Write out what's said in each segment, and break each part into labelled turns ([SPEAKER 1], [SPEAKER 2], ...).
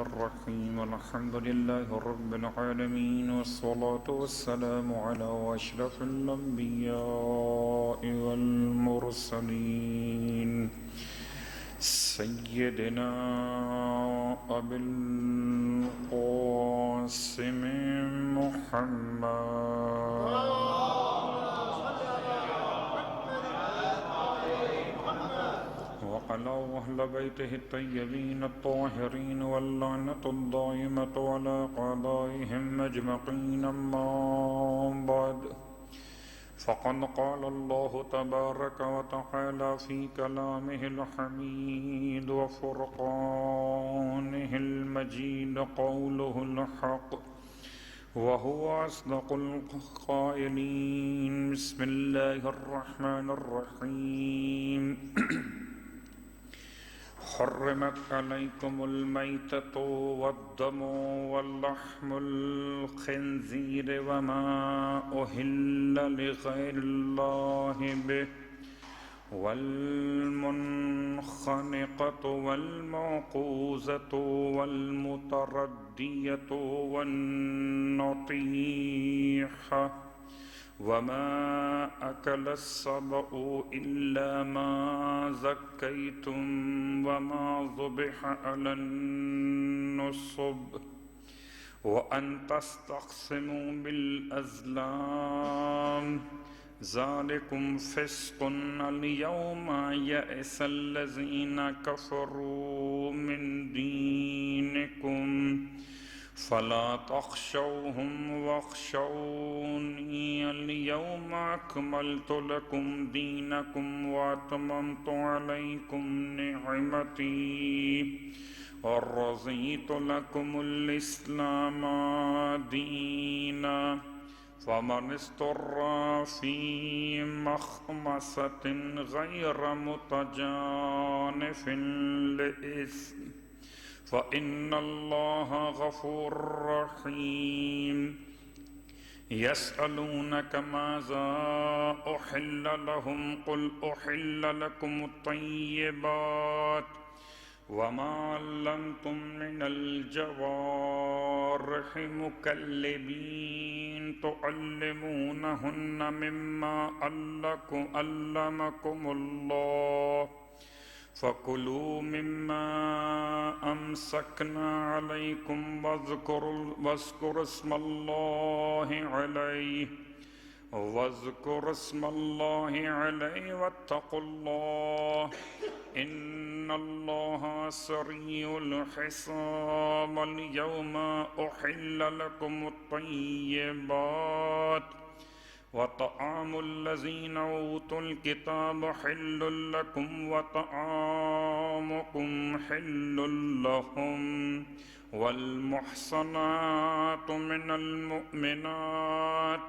[SPEAKER 1] الرحيم الحمد لله رب العالمين والصلاة والسلام على أشرف الأنبياء والمرسلين سيدنا أبي القاسم محمد وعلى أهل بيته الطيبين الطاهرين واللعنة الدائمة على أعدائهم أجمعين أما بعد فقد قال الله تبارك وتعالى في كلامه الحميد وفرقانه المجيد قوله الحق وهو أصدق القائلين بسم الله الرحمن الرحيم حرمت عليكم الميتة والدم واللحم الخنزير وما أهل لغير الله به والمنخنقة والموقوذة والمتردية والنطيحة وما أكل السبع إلا ما زكيتم وما ذبح على النصب وأن تستقسموا بالأزلام ذلكم فسق اليوم يئس الذين كفروا من دينكم فلا تخشوهم واخشوني اليوم أكملت لكم دينكم وأتممت عليكم نعمتي ورضيت لكم الإسلام دينا فمن اضطر في مخمصة غير متجانف لإثم فإن الله غفور رحيم يسألونك ماذا أحل لهم قل أحل لكم الطيبات وما علمتم من الجوارح مكلبين تعلمونهن مما علمكم الله فكلوا مما أمسكنا عليكم واذكروا اسم الله عليه واتقوا الله إن الله سريع الحساب اليوم أحل لكم الطيبات وطعام الذين أوتوا الكتاب حل لكم وطعامكم حل لهم والمحصنات من المؤمنات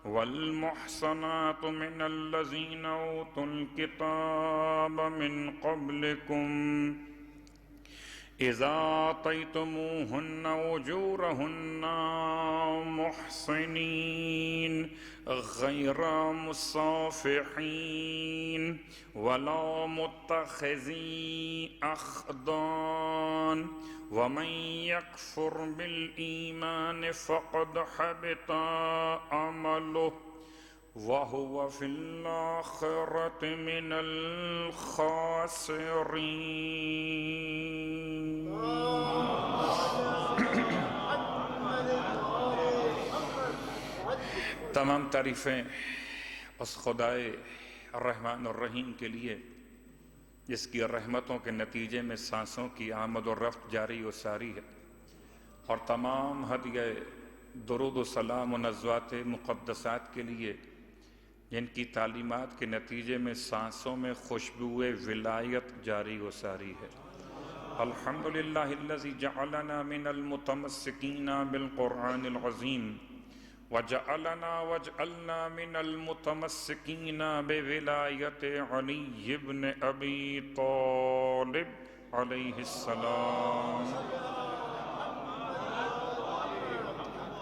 [SPEAKER 1] والمحصنات من الذين أوتوا الكتاب من قبلكم إذا آتيتموهن أجورهن محصنين غير مصافحين ولا متخذي أخدان ومن يكفر بالإيمان فقد حبط عمله وهو في الآخرة من الخاسرين تمام تعریفیں اس خدائے الرحمن الرحیم کے لیے جس کی رحمتوں کے نتیجے میں سانسوں کی آمد و رفت جاری و ساری ہے، اور تمام ہدیہ درود و سلام و نزوات مقدسات کے لیے جن کی تعلیمات کے نتیجے میں سانسوں میں خوشبو ولایت جاری و ساری ہے۔ الحمدللہ الذی جعلنا من المتمسکین بالقرآن العظیم واجعلنا من المتمسکین بولایت علی بن ابی طالب علیہ السلام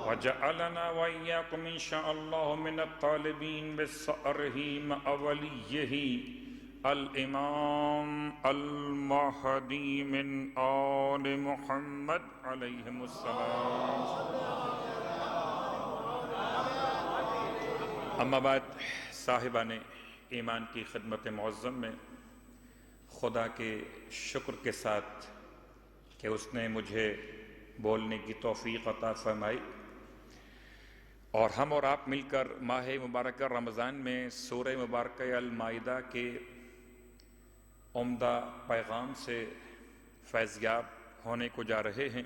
[SPEAKER 1] وجعلنا وإياكم إن شاء الله من الطالبين بثأره مع وليه الامام المہدی من آل محمد علیہم السلام۔ اما بعد، صاحبان ایمان کی خدمت معظم میں خدا کے شکر کے ساتھ کہ اس نے مجھے بولنے کی توفیق عطا فرمائی اور ہم اور آپ مل کر ماہ مبارکہ رمضان میں سورہ مبارکہ المائدہ کے عمدہ پیغام سے فیضیاب ہونے کو جا رہے ہیں۔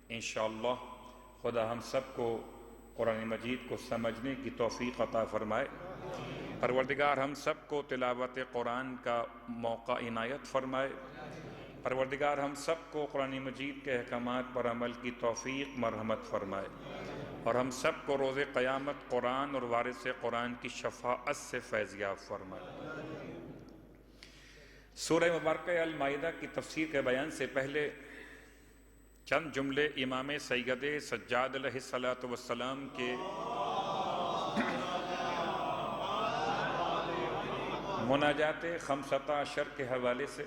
[SPEAKER 1] انشاءاللہ خدا ہم سب کو قرآن مجید کو سمجھنے کی توفیق عطا فرمائے۔ پروردگار ہم سب کو تلاوت قرآن کا موقع عنایت فرمائے۔ پروردگار ہم سب کو قرآن مجید کے احکامات پر عمل کی توفیق مرحمت فرمائے، اور ہم سب کو روز قیامت قرآن اور وارث قرآن کی شفاعت سے فیضیاب فرمائے۔ سورہ مبارکہ المائدہ کی تفسیر کے بیان سے پہلے چند جملے امام سید سجاد علیہ السلام کے مناجات خمسۃ عشر کے حوالے سے،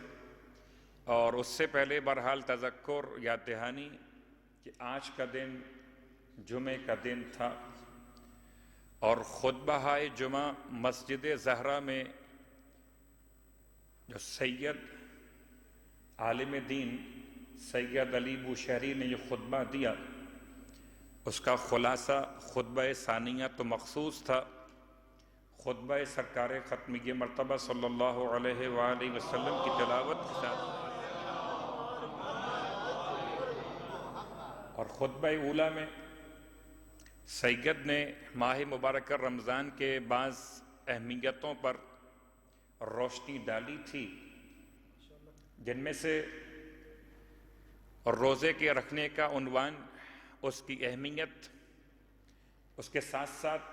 [SPEAKER 1] اور اس سے پہلے بہرحال تذکر یاد دہانی کہ آج کا دن جمعے کا دن تھا، اور خطبہ جمعہ مسجد زہرا میں جو سید عالم دین سید علی بوشہری نے یہ خطبہ دیا، اس کا خلاصہ خطبہ ثانیہ تو مخصوص تھا خطبہ سرکار ختمیہ مرتبہ صلی اللہ علیہ وآلہ وسلم کی تلاوت کے ساتھ، اور خطبہ اولیٰ میں سید نے ماہ مبارکہ رمضان کے بعض اہمیتوں پر روشنی ڈالی تھی، جن میں سے روزے کے رکھنے کا عنوان، اس کی اہمیت، اس کے ساتھ ساتھ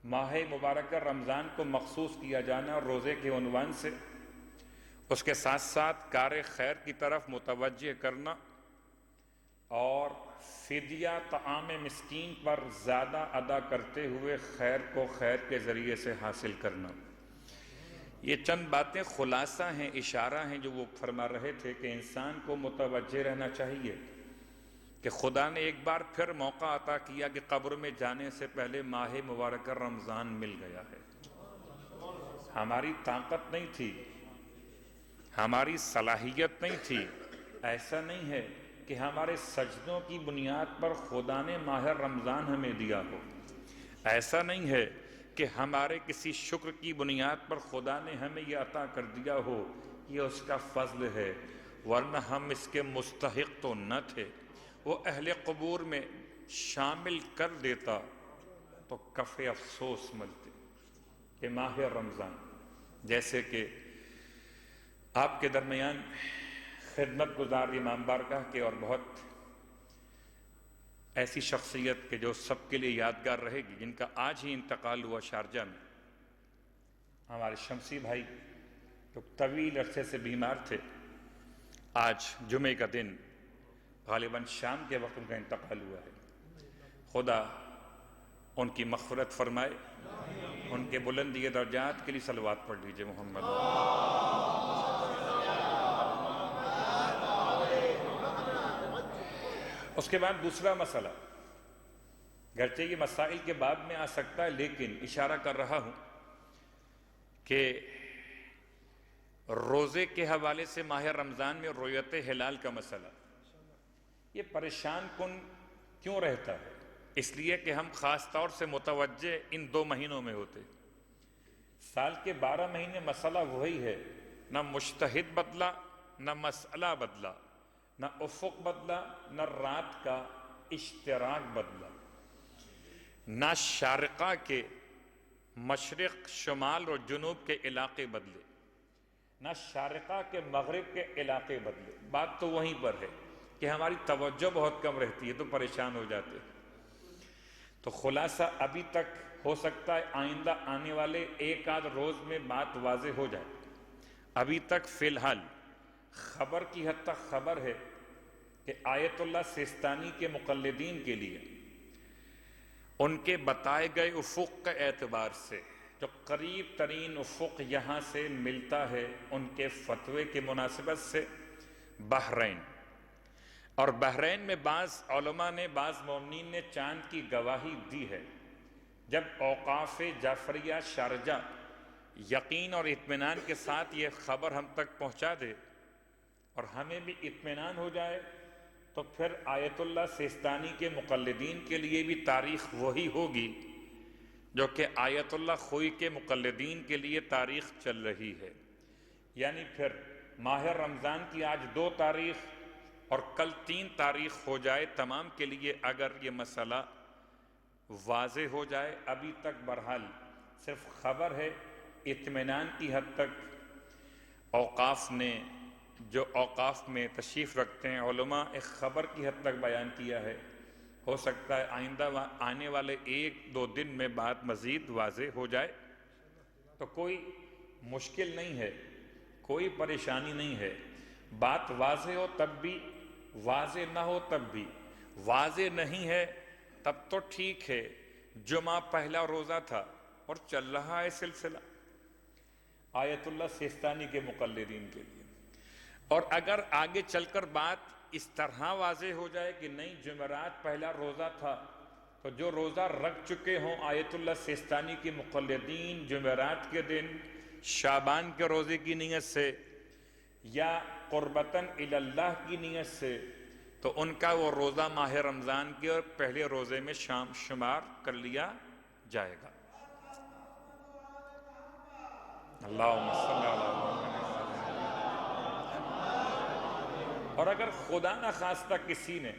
[SPEAKER 1] ماہ مبارکہ رمضان کو مخصوص کیا جانا روزے کے عنوان سے، اس کے ساتھ ساتھ کار خیر کی طرف متوجہ کرنا، اور فدیہ طعام مسکین پر زیادہ ادا کرتے ہوئے خیر کو خیر کے ذریعے سے حاصل کرنا۔ یہ چند باتیں خلاصہ ہیں، اشارہ ہیں جو وہ فرما رہے تھے کہ انسان کو متوجہ رہنا چاہیے کہ خدا نے ایک بار پھر موقع عطا کیا کہ قبر میں جانے سے پہلے ماہ مبارکہ رمضان مل گیا ہے۔ ہماری طاقت نہیں تھی، ہماری صلاحیت نہیں تھی، ایسا نہیں ہے کہ ہمارے سجدوں کی بنیاد پر خدا نے ماہ رمضان ہمیں دیا ہو، ایسا نہیں ہے کہ ہمارے کسی شکر کی بنیاد پر خدا نے ہمیں یہ عطا کر دیا ہو، یہ اس کا فضل ہے، ورنہ ہم اس کے مستحق تو نہ تھے۔ وہ اہل قبور میں شامل کر دیتا تو کف افسوس ملتے کہ ماہ رمضان، جیسے کہ آپ کے درمیان خدمت گزار امام بارگاہ کے اور بہت ایسی شخصیت کہ جو سب کے لیے یادگار رہے گی، جن کا آج ہی انتقال ہوا شارجہ میں، ہمارے شمسی بھائی جو طویل عرصے سے بیمار تھے، آج جمعے کا دن غالباً شام کے وقت ان کا انتقال ہوا ہے۔ خدا ان کی مغفرت فرمائے، ان کے بلندی درجات کے لیے صلوات پڑھ لیجئے محمد۔ اس کے بعد دوسرا مسئلہ، گرچہ یہ مسائل کے بعد میں آ سکتا ہے، لیکن اشارہ کر رہا ہوں کہ روزے کے حوالے سے ماہ رمضان میں رؤیت ہلال کا مسئلہ یہ پریشان کن کیوں رہتا ہے؟ اس لیے کہ ہم خاص طور سے متوجہ ان 2 مہینوں میں ہوتے۔ سال کے 12 مہینے مسئلہ وہی ہے، نہ مجتہد بدلا، نہ مسئلہ بدلا، نہ افق بدلا، نہ رات کا اشتراک بدلا، نہ شارقہ کے مشرق شمال اور جنوب کے علاقے بدلے، نہ شارقہ کے مغرب کے علاقے بدلے۔ بات تو وہیں پر ہے کہ ہماری توجہ بہت کم رہتی ہے تو پریشان ہو جاتے ہیں۔ تو خلاصہ ابھی تک ہو سکتا ہے آئندہ آنے والے ایک آدھ روز میں بات واضح ہو جائے۔ ابھی تک فی الحال خبر کی حد تک خبر ہے کہ آیت اللہ سیستانی کے مقلدین کے لیے ان کے بتائے گئے افق کے اعتبار سے جو قریب ترین افق یہاں سے ملتا ہے ان کے فتوے کی مناسبت سے بحرین، اور بحرین میں بعض علماء نے، بعض مومنین نے چاند کی گواہی دی ہے۔ جب اوقاف جعفریہ شارجہ یقین اور اطمینان کے ساتھ یہ خبر ہم تک پہنچا دے اور ہمیں بھی اطمینان ہو جائے، تو پھر آیت اللہ سیستانی کے مقلدین کے لیے بھی تاریخ وہی ہوگی جو کہ آیت اللہ خوئی کے مقلدین کے لیے تاریخ چل رہی ہے۔ یعنی پھر ماہ رمضان کی آج 2 تاریخ اور کل 3 تاریخ ہو جائے تمام کے لیے، اگر یہ مسئلہ واضح ہو جائے۔ ابھی تک بہرحال صرف خبر ہے، اطمینان کی حد تک اوقاف نے، جو اوقاف میں تشریف رکھتے ہیں علماء، ایک خبر کی حد تک بیان کیا ہے۔ ہو سکتا ہے آئندہ آنے والے 1-2 دن میں بات مزید واضح ہو جائے، تو کوئی مشکل نہیں ہے، کوئی پریشانی نہیں ہے۔ بات واضح ہو تب بھی، واضح نہ ہو تب بھی۔ واضح نہیں ہے تب تو ٹھیک ہے، جمعہ پہلا روزہ تھا اور چل رہا ہے سلسلہ آیت اللہ سیستانی کے مقلدین کے لیے۔ اور اگر آگے چل کر بات اس طرح واضح ہو جائے کہ نہیں، جمعرات پہلا روزہ تھا، تو جو روزہ رکھ چکے ہوں آیت اللہ سیستانی کے مقلدین جمعرات کے دن شعبان کے روزے کی نیت سے یا قربتاً الی اللہ کی نیت سے، تو ان کا وہ روزہ ماہ رمضان کے اور پہلے روزے میں شمار کر لیا جائے گا۔ اللہم صلی علی محمد۔ اور اگر خدا نہ خواستہ کسی نے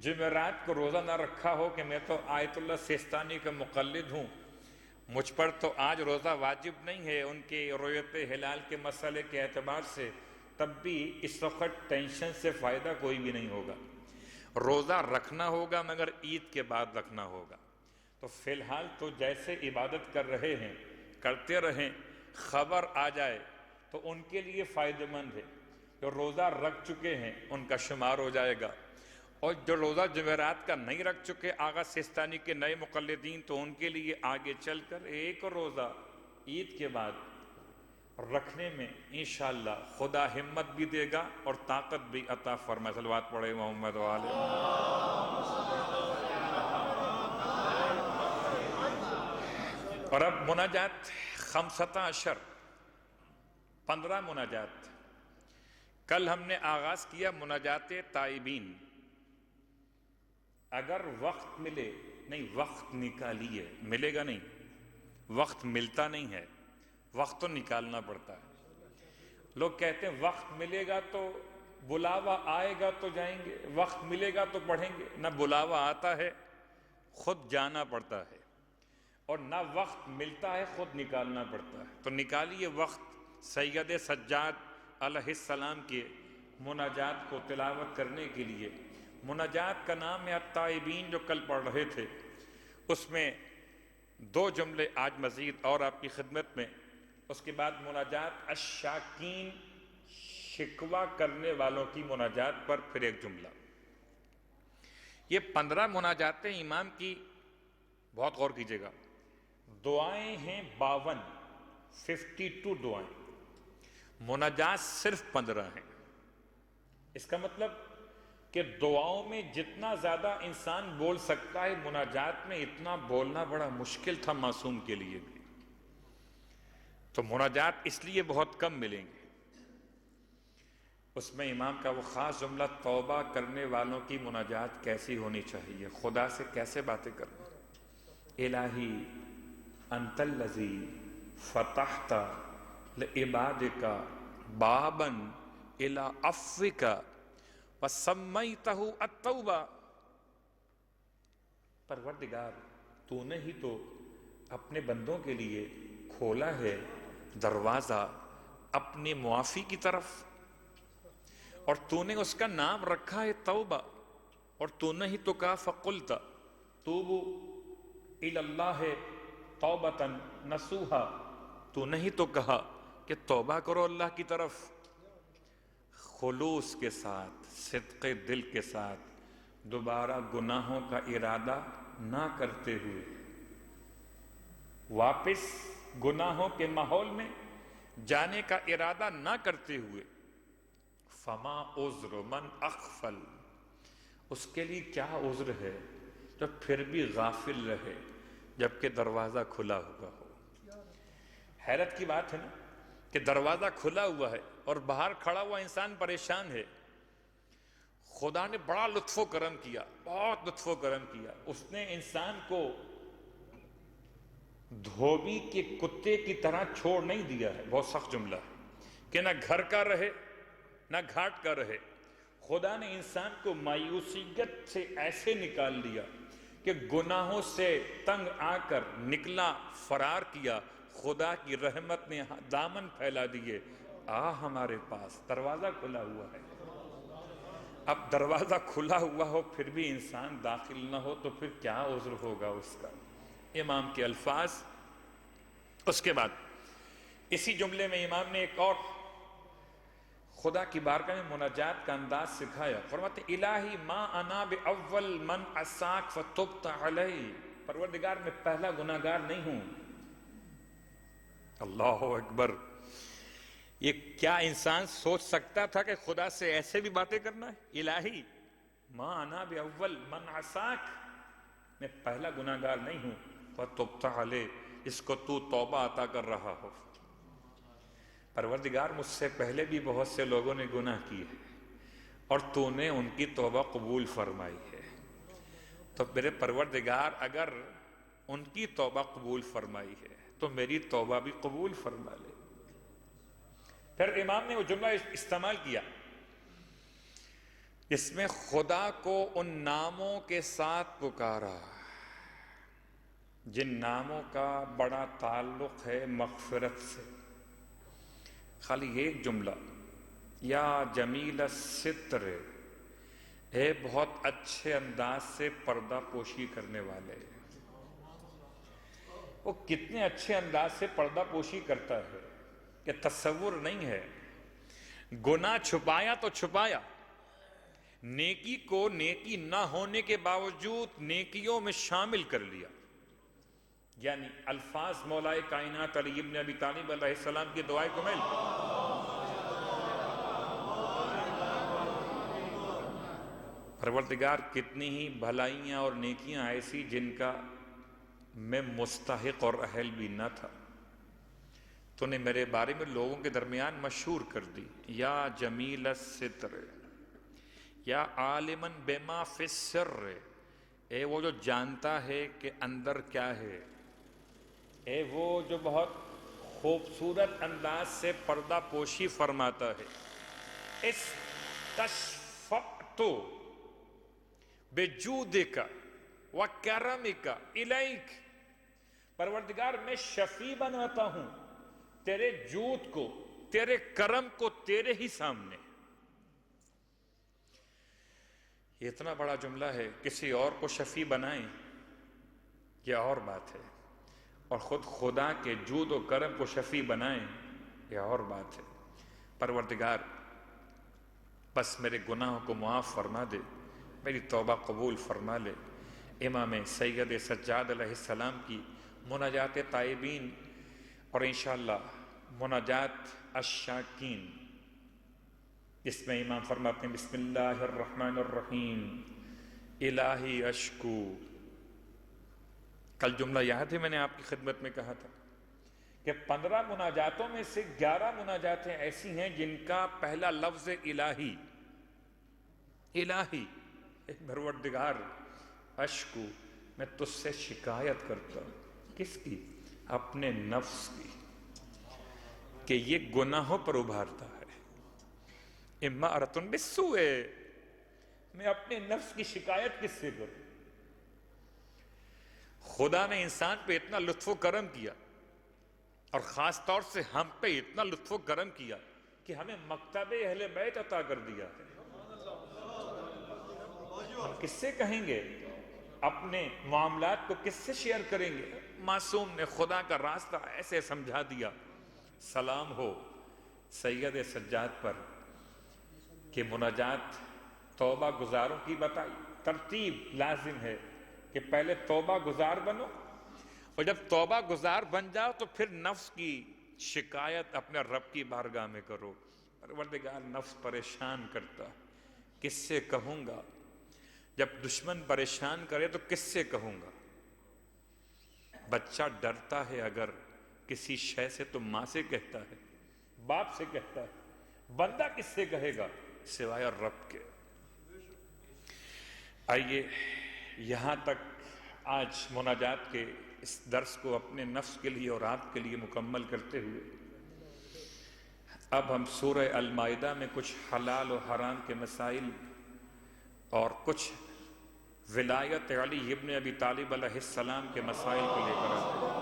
[SPEAKER 1] جمعرات کو روزہ نہ رکھا ہو کہ میں تو آیت اللہ سیستانی کا مقلد ہوں، مجھ پر تو آج روزہ واجب نہیں ہے ان کے رؤیت ہلال کے مسئلے کے اعتبار سے، تب بھی اس وقت ٹینشن سے فائدہ کوئی بھی نہیں ہوگا۔ روزہ رکھنا ہوگا مگر عید کے بعد رکھنا ہوگا۔ تو فی الحال تو جیسے عبادت کر رہے ہیں کرتے رہیں، خبر آ جائے تو ان کے لیے فائدہ مند ہے۔ جو روزہ رکھ چکے ہیں ان کا شمار ہو جائے گا، اور جو روزہ جمعرات کا نہیں رکھ چکے آغا سیستانی کے نئے مقلدین، تو ان کے لیے آگے چل کر ایک روزہ عید کے بعد رکھنے میں انشاءاللہ خدا ہمت بھی دے گا اور طاقت بھی عطا فرمائے۔ صلوات پڑھے محمد وآلہ۔ اور اب مناجات 15 15 مناجات۔ کل ہم نے آغاز کیا مناجات تائبین۔ اگر وقت ملے، نہیں وقت نکالیے، ملے گا نہیں، وقت ملتا نہیں ہے، وقت تو نکالنا پڑتا ہے۔ لوگ کہتے ہیں وقت ملے گا تو بلاوا آئے گا تو جائیں گے، وقت ملے گا تو پڑھیں گے۔ نہ بلاوا آتا ہے، خود جانا پڑتا ہے، اور نہ وقت ملتا ہے، خود نکالنا پڑتا ہے۔ تو نکالیے وقت سید سجاد علیہ السلام کے مناجات کو تلاوت کرنے کے لیے۔ مناجات کا نام ہے التائبین، جو کل پڑھ رہے تھے، اس میں 2 جملے آج مزید اور آپ کی خدمت میں۔ اس کے بعد مناجات الشاکین، شکوہ کرنے والوں کی مناجات پر پھر ایک جملہ۔ یہ 15 مناجاتیں امام کی، بہت غور کیجئے گا، دعائیں ہیں 52 دعائیں، مناجات صرف 15 ہیں۔ اس کا مطلب کہ دعاؤں میں جتنا زیادہ انسان بول سکتا ہے، مناجات میں اتنا بولنا بڑا مشکل تھا معصوم کے لیے بھی۔ تو مناجات اس لیے بہت کم ملیں گے۔ اس میں امام کا وہ خاص جملہ، توبہ کرنے والوں کی مناجات کیسی ہونی چاہیے، خدا سے کیسے باتیں کرنی۔ الہی انت الذی فتحت لعبادک بابا الی عفوک وسمیتہ التوبہ۔ پروردگار، تو نے ہی تو اپنے بندوں کے لیے کھولا ہے دروازہ اپنی معافی کی طرف، اور تو نے اس کا نام رکھا ہے توبہ، اور تو نے ہی تو کہا فقلت توبوا الی اللہ توبۃ نصوحا، تو نے ہی تو کہا کہ توبہ کرو اللہ کی طرف خلوص کے ساتھ، صدق دل کے ساتھ، دوبارہ گناہوں کا ارادہ نہ کرتے ہوئے، واپس گناہوں کے ماحول میں جانے کا ارادہ نہ کرتے ہوئے فما عذر من اغفل، اس کے لیے کیا عذر ہے جو پھر بھی غافل رہے جبکہ دروازہ کھلا ہوا ہو۔ حیرت کی بات ہے نا کہ دروازہ کھلا ہوا ہے اور باہر کھڑا ہوا انسان پریشان ہے۔ خدا نے بڑا لطف و کرم کیا، بہت لطف و کرم کیا، اس نے انسان کو دھوبی کے کتے کی طرح چھوڑ نہیں دیا ہے۔ بہت سخت جملہ ہے کہ نہ گھر کا رہے نہ گھاٹ کا رہے۔ خدا نے انسان کو مایوسیت سے ایسے نکال دیا کہ گناہوں سے تنگ آ کر نکلا، فرار کیا، خدا کی رحمت نے دامن پھیلا دیے، آ ہمارے پاس، دروازہ کھلا ہوا ہے۔ اب دروازہ کھلا ہوا ہو پھر بھی انسان داخل نہ ہو تو پھر کیا عذر ہوگا اس کا؟ امام کے الفاظ۔ اس کے بعد اسی جملے میں امام نے ایک اور خدا کی بارگاہ میں مناجات کا انداز سکھایا۔ فرماتے الہی ما انا باول من عصاک فتبت علی، پروردگار میں پہلا گناہگار نہیں ہوں۔ اللہ اکبر! یہ کیا انسان سوچ سکتا تھا کہ خدا سے ایسے بھی باتیں کرنا ہے؟ الہی ما انا باول من عصاک، میں پہلا گناہگار نہیں ہوں، فتبت علی، اس کو تو توبہ عطا کر رہا ہو۔ پروردگار مجھ سے پہلے بھی بہت سے لوگوں نے گناہ کیے ہیں اور تو نے ان کی توبہ قبول فرمائی ہے، تو میرے پروردگار اگر ان کی توبہ قبول فرمائی ہے تو میری توبہ بھی قبول فرما لے۔ پھر امام نے وہ جملہ استعمال کیا جس میں خدا کو ان ناموں کے ساتھ پکارا جن ناموں کا بڑا تعلق ہے مغفرت سے۔ خالی ایک جملہ، یا جمیل الستر، اے بہت اچھے انداز سے پردہ پوشی کرنے والے۔ وہ کتنے اچھے انداز سے پردہ پوشی کرتا ہے کہ تصور نہیں ہے۔ گناہ چھپایا تو چھپایا، نیکی کو نیکی نہ ہونے کے باوجود نیکیوں میں شامل کر لیا۔ یعنی الفاظ مولائے کائنات علی ابن ابی طالب علیہ السلام کی دعائے کمل، پروردگار کتنی ہی بھلائیاں اور نیکیاں ایسی جن کا میں مستحق اور اہل بھی نہ تھا، تو نے میرے بارے میں لوگوں کے درمیان مشہور کر دی۔ یا جمیل الستر، یا عالماً بما فی السر، اے وہ جو جانتا ہے کہ اندر کیا ہے، اے وہ جو بہت خوبصورت انداز سے پردہ پوشی فرماتا ہے۔ استشفعت بجودک وکرمک الیک، پروردگار میں شفیع بناتا ہوں تیرے جود کو، تیرے کرم کو تیرے ہی سامنے۔ یہ اتنا بڑا جملہ ہے، کسی اور کو شفیع بنائیں یہ اور بات ہے، اور خود خدا کے جود و کرم کو شفیع بنائیں یہ اور بات ہے۔ پروردگار بس میرے گناہوں کو معاف فرما دے، میری توبہ قبول فرما لے۔ امام سید سجاد علیہ السلام کی مناجات تائبین اور انشاءاللہ مناجات الشاکین، جس میں امام فرماتے ہیں بسم اللہ الرحمن الرحیم الہی اشکو۔ کل جملہ یاد ہے میں نے آپ کی خدمت میں کہا تھا کہ 15 مناجاتوں میں سے 11 مناجاتیں ایسی ہیں جن کا پہلا لفظ الہی، الہی، پروردگار اشکو، میں تجھ سے شکایت کرتا ہوں۔ کس کی؟ اپنے نفس کی، کہ یہ گناہوں پر ابھارتا ہے۔ امارۃ بالسوء، میں اپنے نفس کی شکایت کس سے کروں؟ خدا نے انسان پہ اتنا لطف و کرم کیا، اور خاص طور سے ہم پہ اتنا لطف و کرم کیا کہ ہمیں مکتب اہل بیت عطا کر دیا ہے۔ ہم کس سے کہیں گے؟ اپنے معاملات کو کس سے شیئر کریں گے؟ معصوم نے خدا کا راستہ ایسے سمجھا دیا۔ سلام ہو سید سجاد پر کہ مناجات توبہ گزاروں کی بتائی، ترتیب لازم ہے کہ پہلے توبہ گزار بنو اور جب توبہ گزار بن جاؤ تو پھر نفس کی شکایت اپنے رب کی بارگاہ میں کرو، پروردگار نفس پریشان کرتا، کس سے کہوں گا؟ جب دشمن پریشان کرے تو کس سے کہوں گا؟ بچہ ڈرتا ہے اگر کسی شے سے تو ماں سے کہتا ہے، باپ سے کہتا ہے، بندہ کس سے کہے گا سوائے رب کے؟ آئیے یہاں تک آج مناجات کے اس درس کو اپنے نفس کے لیے اور آپ کے لیے مکمل کرتے ہوئے اب ہم سورہ المائدہ میں کچھ حلال و حرام کے مسائل اور کچھ ولایت علی ابن ابی طالب علیہ السلام کے مسائل کو لے کر آتے ہیں۔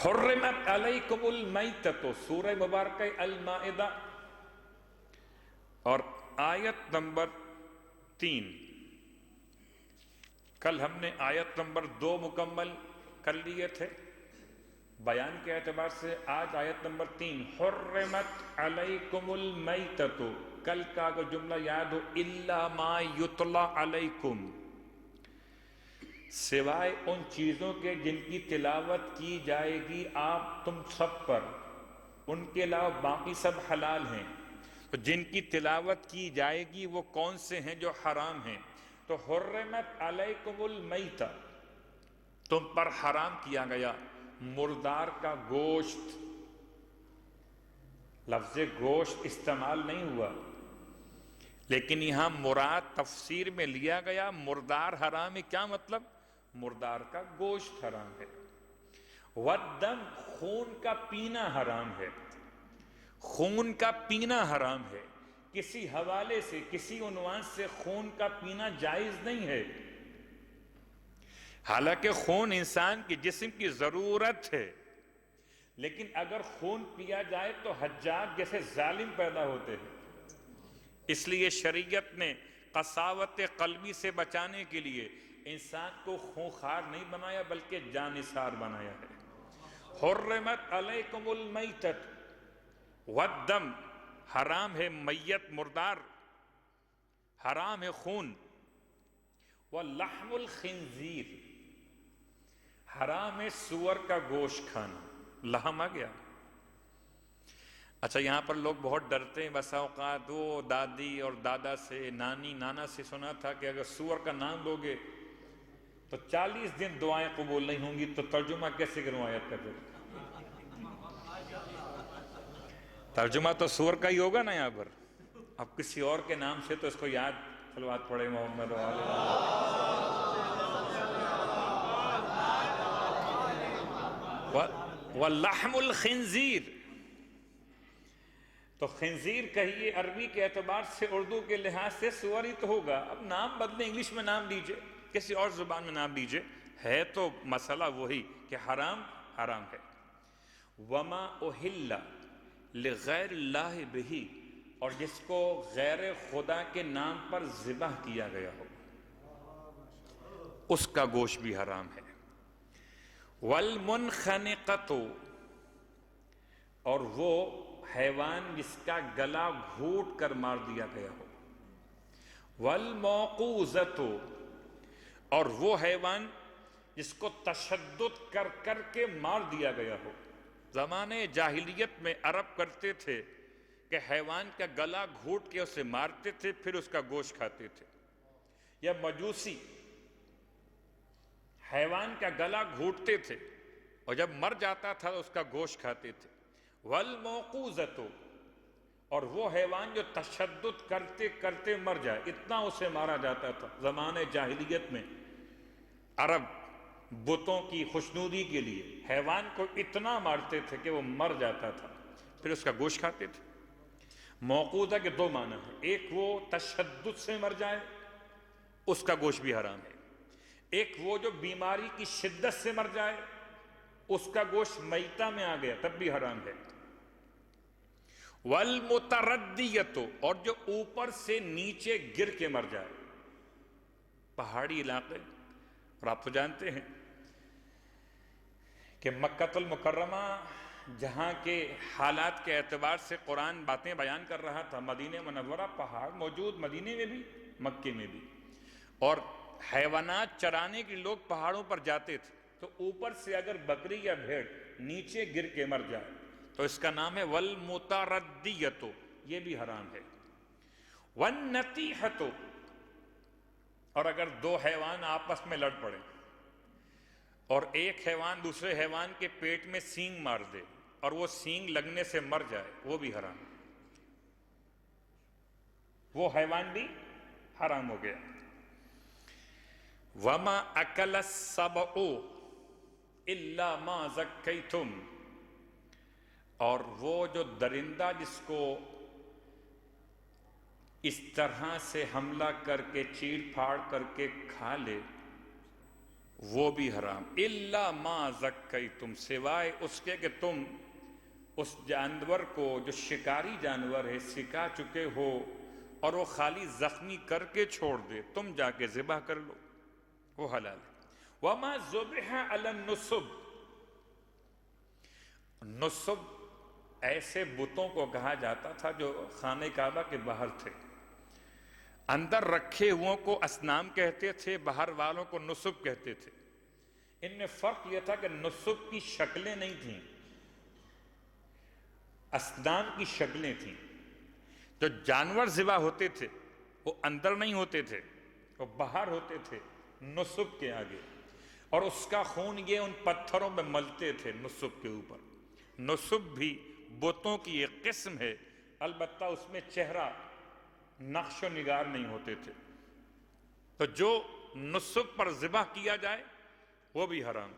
[SPEAKER 1] حرمت علیکم المیتۃ، سورہ مبارکہ المائدہ اور آیت نمبر 3۔ کل ہم نے آیت نمبر 2 مکمل کر لیے تھے بیان کے اعتبار سے، آج آیت نمبر 3، حرمت علیکم المیتۃ، کل کا اگر جملہ یاد ہو، الا ما یتلی علیکم، سوائے ان چیزوں کے جن کی تلاوت کی جائے گی آپ تم سب پر، ان کے علاوہ باقی سب حلال ہیں، تو جن کی تلاوت کی جائے گی وہ کون سے ہیں جو حرام ہیں؟ تو حرمت علیکم المیتہ، تم پر حرام کیا گیا مردار کا گوشت، لفظ گوشت استعمال نہیں ہوا لیکن یہاں مراد تفسیر میں لیا گیا مردار حرام ہے، کیا مطلب؟ مردار کا گوشت حرام ہے۔ والدم، خون کا پینا حرام ہے، خون کا پینا حرام ہے، کسی حوالے سے کسی عنوان سے خون کا پینا جائز نہیں ہے، حالانکہ خون انسان کے جسم کی ضرورت ہے، لیکن اگر خون پیا جائے تو حجاج جیسے ظالم پیدا ہوتے ہیں، اس لیے شریعت نے قساوت قلبی سے بچانے کے لیے انسان کو خونخوار نہیں بنایا بلکہ جانثار بنایا ہے۔ حرمت علیکم المیتۃ والدم، حرام ہے میت مردار، حرام ہے خون، واللحم الخنزیر، حرام ہے سور کا گوشت کھانا، لحم آ گیا۔ اچھا یہاں پر لوگ بہت ڈرتے ہیں، بسا اوقات وہ دادی اور دادا سے، نانی نانا سے سنا تھا کہ اگر سور کا نام لو گے تو 40 دن دعائیں قبول نہیں ہوں گی، تو ترجمہ کیسے کروں آیت کا؟ ترجمہ تو سور کا ہی ہوگا نا یہاں پر، اب کسی اور کے نام سے تو اس کو یاد صلوات پڑھے محمد واللحم الخنزیر، تو خنزیر کہیے عربی کے اعتبار سے، اردو کے لحاظ سے سور ہی تو ہوگا، اب نام بدلیں، انگلش میں نام لیجئے، کسی اور زبان میں نام لیجئے، ہے تو مسئلہ وہی کہ حرام حرام ہے۔ وما اہل لغیر اللہ بہ، اور جس کو غیر خدا کے نام پر ذبح کیا گیا ہو اس کا گوشت بھی حرام ہے۔ والمنخنقۃ، اور وہ حیوان جس کا گلا گھونٹ کر مار دیا گیا ہو۔ والموقوذۃ، اور وہ حیوان جس کو تشدد کر کر کے مار دیا گیا ہو۔ زمانے جاہلیت میں عرب کرتے تھے کہ حیوان کا گلا گھونٹ کے اسے مارتے تھے پھر اس کا گوشت کھاتے تھے، یا مجوسی حیوان کا گلا گھونٹتے تھے اور جب مر جاتا تھا تو اس کا گوشت کھاتے تھے۔ والموقوذۃ، اور وہ حیوان جو تشدد کرتے کرتے مر جائے، اتنا اسے مارا جاتا تھا زمانے جاہلیت میں، عرب بتوں کی خوشنودی کے لیے حیوان کو اتنا مارتے تھے کہ وہ مر جاتا تھا پھر اس کا گوشت کھاتے تھے۔ موقوذہ کے 2 معنی ہیں، ایک وہ تشدد سے مر جائے اس کا گوشت بھی حرام ہے، ایک وہ جو بیماری کی شدت سے مر جائے اس کا گوشت میتہ میں آ گیا تب بھی حرام ہے۔ والمتردیۃ، اور جو اوپر سے نیچے گر کے مر جائے، پہاڑی علاقے، اور آپ تو جانتے ہیں کہ مکہ المکرمہ جہاں کے حالات کے اعتبار سے قرآن باتیں بیان کر رہا تھا، مدینہ منورہ پہاڑ موجود، مدینے میں بھی مکے میں بھی. اور حیوانات چرانے کے لوگ پہاڑوں پر جاتے تھے تو اوپر سے اگر بکری یا بھیڑ نیچے گر کے مر جائے تو اس کا نام ہے والمتردیۃ، یہ بھی حرام ہے. والنطیحۃ، اور اگر دو حیوان آپس میں لڑ پڑے اور ایک حیوان دوسرے حیوان کے پیٹ میں سینگ مار دے اور وہ سینگ لگنے سے مر جائے، وہ بھی حرام ہے، وہ حیوان بھی حرام ہو گیا. وما اکل السبع الا ما زکیتم، اور وہ جو درندہ جس کو اس طرح سے حملہ کر کے چیڑ پھاڑ کر کے کھا لے وہ بھی حرام. الا ما زکیتم، سوائے اس کے کہ تم اس جانور کو جو شکاری جانور ہے سکھا چکے ہو اور وہ خالی زخمی کر کے چھوڑ دے، تم جا کے ذبح کر لو، وہ حلال ہے. وما ذبح علی النصب، نصب ایسے بتوں کو کہا جاتا تھا جو خانہ کعبہ کے باہر تھے. اندر رکھے ہوئوں کو اصنام کہتے تھے، باہر والوں کو نصب کہتے تھے. ان میں فرق یہ تھا کہ نصب کی شکلیں نہیں تھیں، اصنام کی شکلیں تھیں. جو جانور ذبح ہوتے تھے وہ اندر نہیں ہوتے تھے، وہ باہر ہوتے تھے نصب کے آگے، اور اس کا خون یہ ان پتھروں میں ملتے تھے نصب کے اوپر. نصب بھی بتوں کی ایک قسم ہے، البتہ اس میں چہرہ نقش و نگار نہیں ہوتے تھے. تو جو نصب پر ذبح کیا جائے وہ بھی حرام.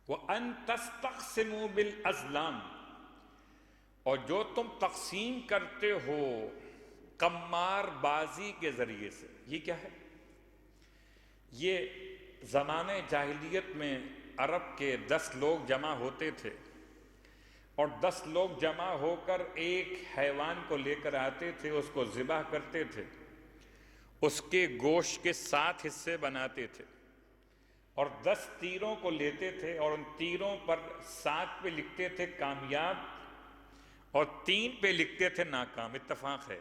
[SPEAKER 1] وَأَن تَسْتَقْسِمُوا بِالْأَزْلَامِ، اور جو تم تقسیم کرتے ہو قمار بازی کے ذریعے سے. یہ کیا ہے؟ یہ زمانے جاہلیت میں عرب کے 10 لوگ جمع ہوتے تھے اور 10 لوگ جمع ہو کر ایک حیوان کو لے کر آتے تھے، اس کو ذبح کرتے تھے، اس کے گوشت کے 7 حصے بناتے تھے اور 10 تیروں کو لیتے تھے اور ان تیروں پر 7 پہ لکھتے تھے کامیاب اور 3 پہ لکھتے تھے ناکام. اتفاق ہے،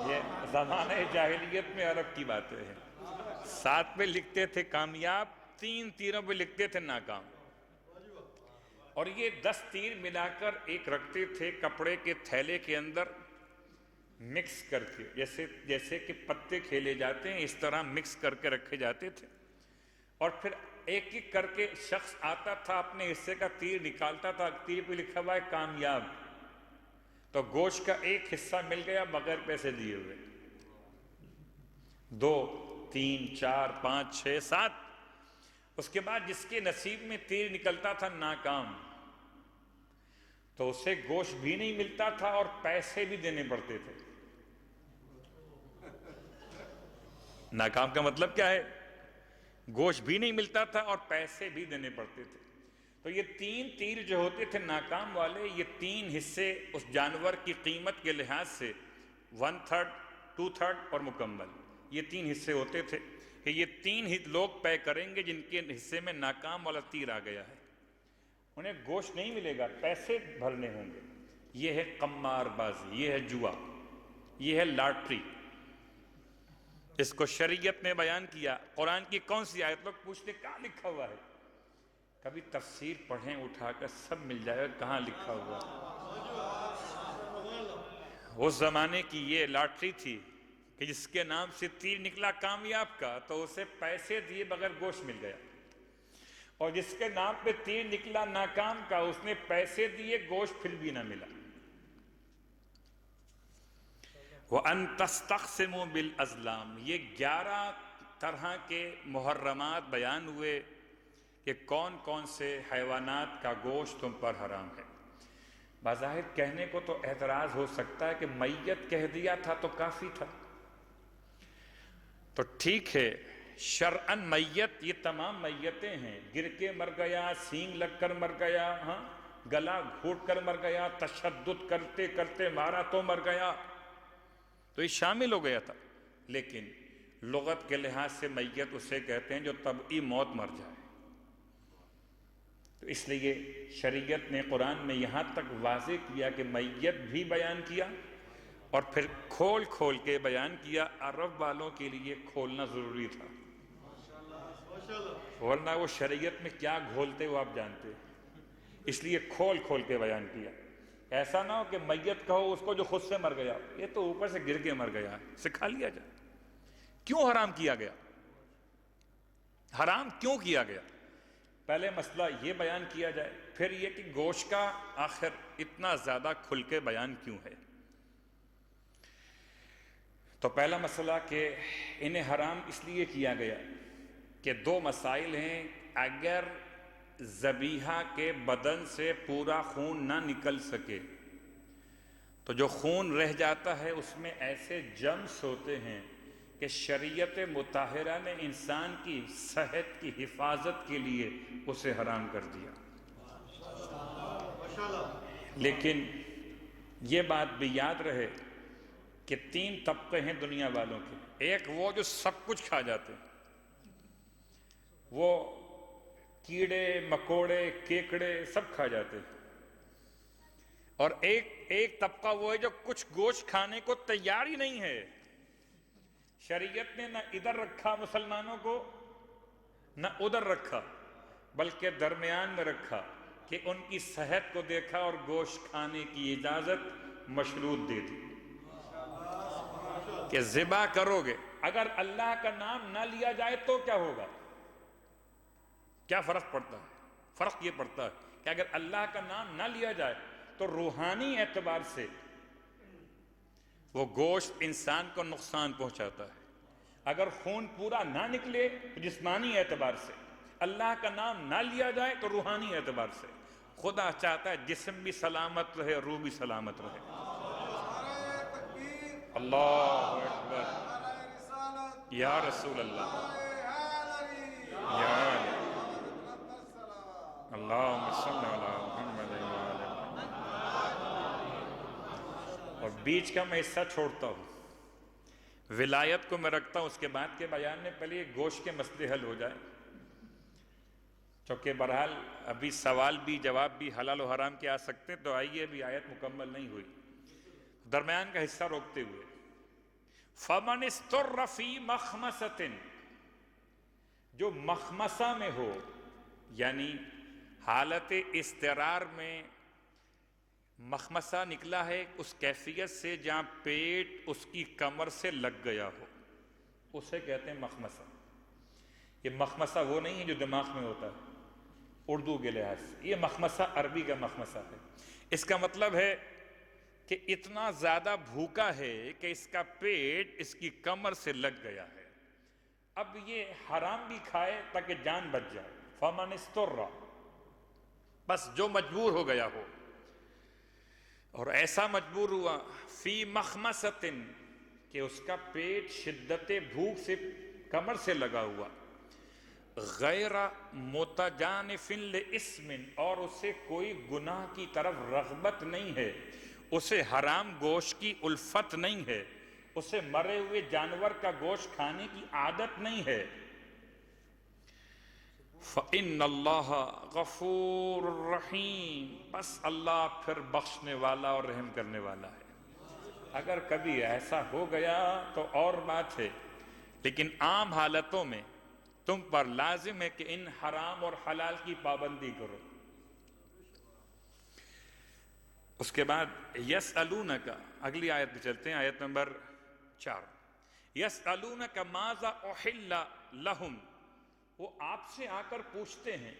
[SPEAKER 1] یہ زمانہ جاہلیت میں عرب کی باتیں ہیں. 7 پہ لکھتے تھے کامیاب، 3 تیروں پہ لکھتے تھے ناکام. اور یہ 10 تیر ملا کر ایک رکھتے تھے کپڑے کے تھیلے کے اندر مکس کر کے، جیسے کہ پتے کھیلے جاتے ہیں اس طرح مکس کر کے رکھے جاتے تھے. اور پھر ایک ایک کر کے شخص آتا تھا، اپنے حصے کا تیر نکالتا تھا، تیر پہ لکھا ہوا ہے کامیاب، تو گوشت کا ایک حصہ مل گیا بغیر پیسے دیے ہوئے. 2 3 4 5 6 7. اس کے بعد جس کے نصیب میں تیر نکلتا تھا ناکام تو اسے گوشت بھی نہیں ملتا تھا اور پیسے بھی دینے پڑتے تھے. ناکام کا مطلب کیا ہے؟ گوشت بھی نہیں ملتا تھا اور پیسے بھی دینے پڑتے تھے. تو یہ 3 تیر جو ہوتے تھے ناکام والے، یہ 3 حصے اس جانور کی قیمت کے لحاظ سے 1/3 2/3 اور مکمل، یہ 3 حصے ہوتے تھے کہ یہ 3 لوگ طے کریں گے جن کے حصے میں ناکام والا تیر آ گیا ہے. انہیں گوشت نہیں ملے گا، پیسے بھرنے ہوں گے. یہ ہے قمار بازی، یہ ہے جوا، یہ ہے لاٹری. اس کو شریعت نے بیان کیا. قرآن کی کون سی آیت؟ لوگ پوچھتے کہاں لکھا ہوا ہے؟ کبھی تفسیر پڑھیں اٹھا کر، سب مل جائے گا کہاں لکھا ہوا. اس زمانے کی یہ لاٹری تھی کہ جس کے نام سے تیر نکلا کامیاب کا تو اسے پیسے دیے بغیر گوشت مل گیا، اور جس کے نام پہ تیر نکلا ناکام کا اس نے پیسے دیے، گوشت پھر بھی نہ ملا. وَأَن تَسْتَقْسِمُوا بِالْأَزْلَامِ، یہ 11 طرح کے محرمات بیان ہوئے کہ کون کون سے حیوانات کا گوشت تم پر حرام ہے. بظاہر کہنے کو تو اعتراض ہو سکتا ہے کہ میت کہہ دیا تھا تو کافی تھا. تو ٹھیک ہے، شرعاً میت یہ تمام میتیں ہیں، گر کے مر گیا، سینگ لگ کر مر گیا، ہاں گلا گھوٹ کر مر گیا، تشدد کرتے کرتے مارا تو مر گیا، تو یہ شامل ہو گیا تھا. لیکن لغت کے لحاظ سے میت اسے کہتے ہیں جو طبعی موت مر جائے. تو اس لیے شریعت نے قرآن میں یہاں تک واضح کیا کہ میت بھی بیان کیا اور پھر کھول کھول کے بیان کیا۔ عرب والوں کے لیے کھولنا ضروری تھا، ورنہ وہ شریعت میں کیا گھولتے وہ آپ جانتے، اس لیے کھول کھول کے بیان کیا۔ ایسا نہ ہو کہ میت کہو اس کو جو خود سے مر گیا، یہ تو اوپر سے گر کے مر گیا، سکھا لیا جائے۔ کیوں حرام کیا گیا؟ حرام کیوں کیا گیا؟ پہلے مسئلہ یہ بیان کیا جائے، پھر یہ کہ گوشت کا آخر اتنا زیادہ کھل کے بیان کیوں ہے۔ تو پہلا مسئلہ کہ انہیں حرام اس لیے کیا گیا کہ دو مسائل ہیں۔ اگر ذبیحہ کے بدن سے پورا خون نہ نکل سکے تو جو خون رہ جاتا ہے اس میں ایسے جرمز ہوتے ہیں کہ شریعت مطہرہ نے انسان کی صحت کی حفاظت کے لیے اسے حرام کر دیا۔ لیکن یہ بات بھی یاد رہے کہ تین طبقے ہیں دنیا والوں کے۔ ایک وہ جو سب کچھ کھا جاتے ہیں، وہ کیڑے مکوڑے کیکڑے سب کھا جاتے ہیں، اور ایک طبقہ وہ ہے جو کچھ گوشت کھانے کو تیار ہی نہیں ہے۔ شریعت نے نہ ادھر رکھا مسلمانوں کو نہ ادھر رکھا، بلکہ درمیان میں رکھا کہ ان کی صحت کو دیکھا اور گوشت کھانے کی اجازت مشروط دے دی کہ ذبح کرو گے، اگر اللہ کا نام نہ لیا جائے تو کیا ہوگا؟ کیا فرق پڑتا ہے؟ فرق یہ پڑتا ہے کہ اگر اللہ کا نام نہ لیا جائے تو روحانی اعتبار سے وہ گوشت انسان کو نقصان پہنچاتا ہے، اگر خون پورا نہ نکلے تو جسمانی اعتبار سے، اللہ کا نام نہ لیا جائے تو روحانی اعتبار سے۔ خدا چاہتا ہے جسم بھی سلامت رہے، روح بھی سلامت رہے۔ اللہ اکبر، یا رسول اللہ، یا اللہم صلی علی محمد وعلی محمد۔ اور بیچ کا میں حصہ چھوڑتا ہوں، ولایت کو میں رکھتا ہوں اس کے بعد کے بیان میں، پہلے یہ گوشت کے مسئلے حل ہو جائے، چونکہ بہرحال ابھی سوال بھی جواب بھی حلال و حرام کے آ سکتے ہیں، تو آئیے ابھی آیت مکمل نہیں ہوئی، درمیان کا حصہ روکتے ہوئے فَمَنِ اسْتُرَّ فِي مَخْمَسَةٍ، جو مخمسہ میں ہو، یعنی حالت اضطرار میں مخمسہ نکلا ہے اس کیفیت سے جہاں پیٹ اس کی کمر سے لگ گیا ہو، اسے کہتے ہیں مخمسہ۔ یہ مخمسہ وہ نہیں ہے جو دماغ میں ہوتا ہے اردو کے لحاظ سے، یہ مخمسہ عربی کا مخمسہ ہے۔ اس کا مطلب ہے کہ اتنا زیادہ بھوکا ہے کہ اس کا پیٹ اس کی کمر سے لگ گیا ہے، اب یہ حرام بھی کھائے تاکہ جان بچ جائے۔ فَمَنِ اسْتُرَّ، بس جو مجبور ہو گیا ہو، اور ایسا مجبور ہوا فی مخمصۃ کہ اس کا پیٹ شدت بھوک سے کمر سے لگا ہوا، غیر متجانف لاسم، اور اسے کوئی گناہ کی طرف رغبت نہیں ہے، اسے حرام گوشت کی الفت نہیں ہے، اسے مرے ہوئے جانور کا گوشت کھانے کی عادت نہیں ہے، فَإِنَّ اللَّهَ غَفُورٌ رَحِيمٌ، بس اللہ پھر بخشنے والا اور رحم کرنے والا ہے۔ اگر کبھی ایسا ہو گیا تو اور بات ہے، لیکن عام حالتوں میں تم پر لازم ہے کہ ان حرام اور حلال کی پابندی کرو۔ اس کے بعد یسألونک، اگلی آیت پہ چلتے ہیں، آیت نمبر 4۔ یسألونک ماذا احل لہم، وہ آپ سے آ کر پوچھتے ہیں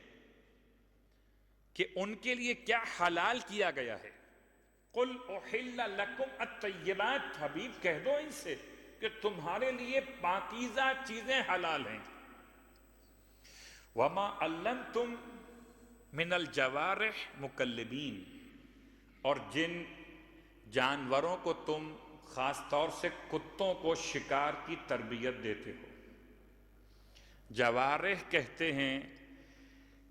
[SPEAKER 1] کہ ان کے لیے کیا حلال کیا گیا ہے۔ قل احل لکم الطیبات، حبیب کہہ دو ان سے کہ تمہارے لیے پاکیزہ چیزیں حلال ہیں۔ وما علمتم من الجوارح مکلبین، اور جن جانوروں کو تم خاص طور سے کتوں کو شکار کی تربیت دیتے ہو۔ جوارح کہتے ہیں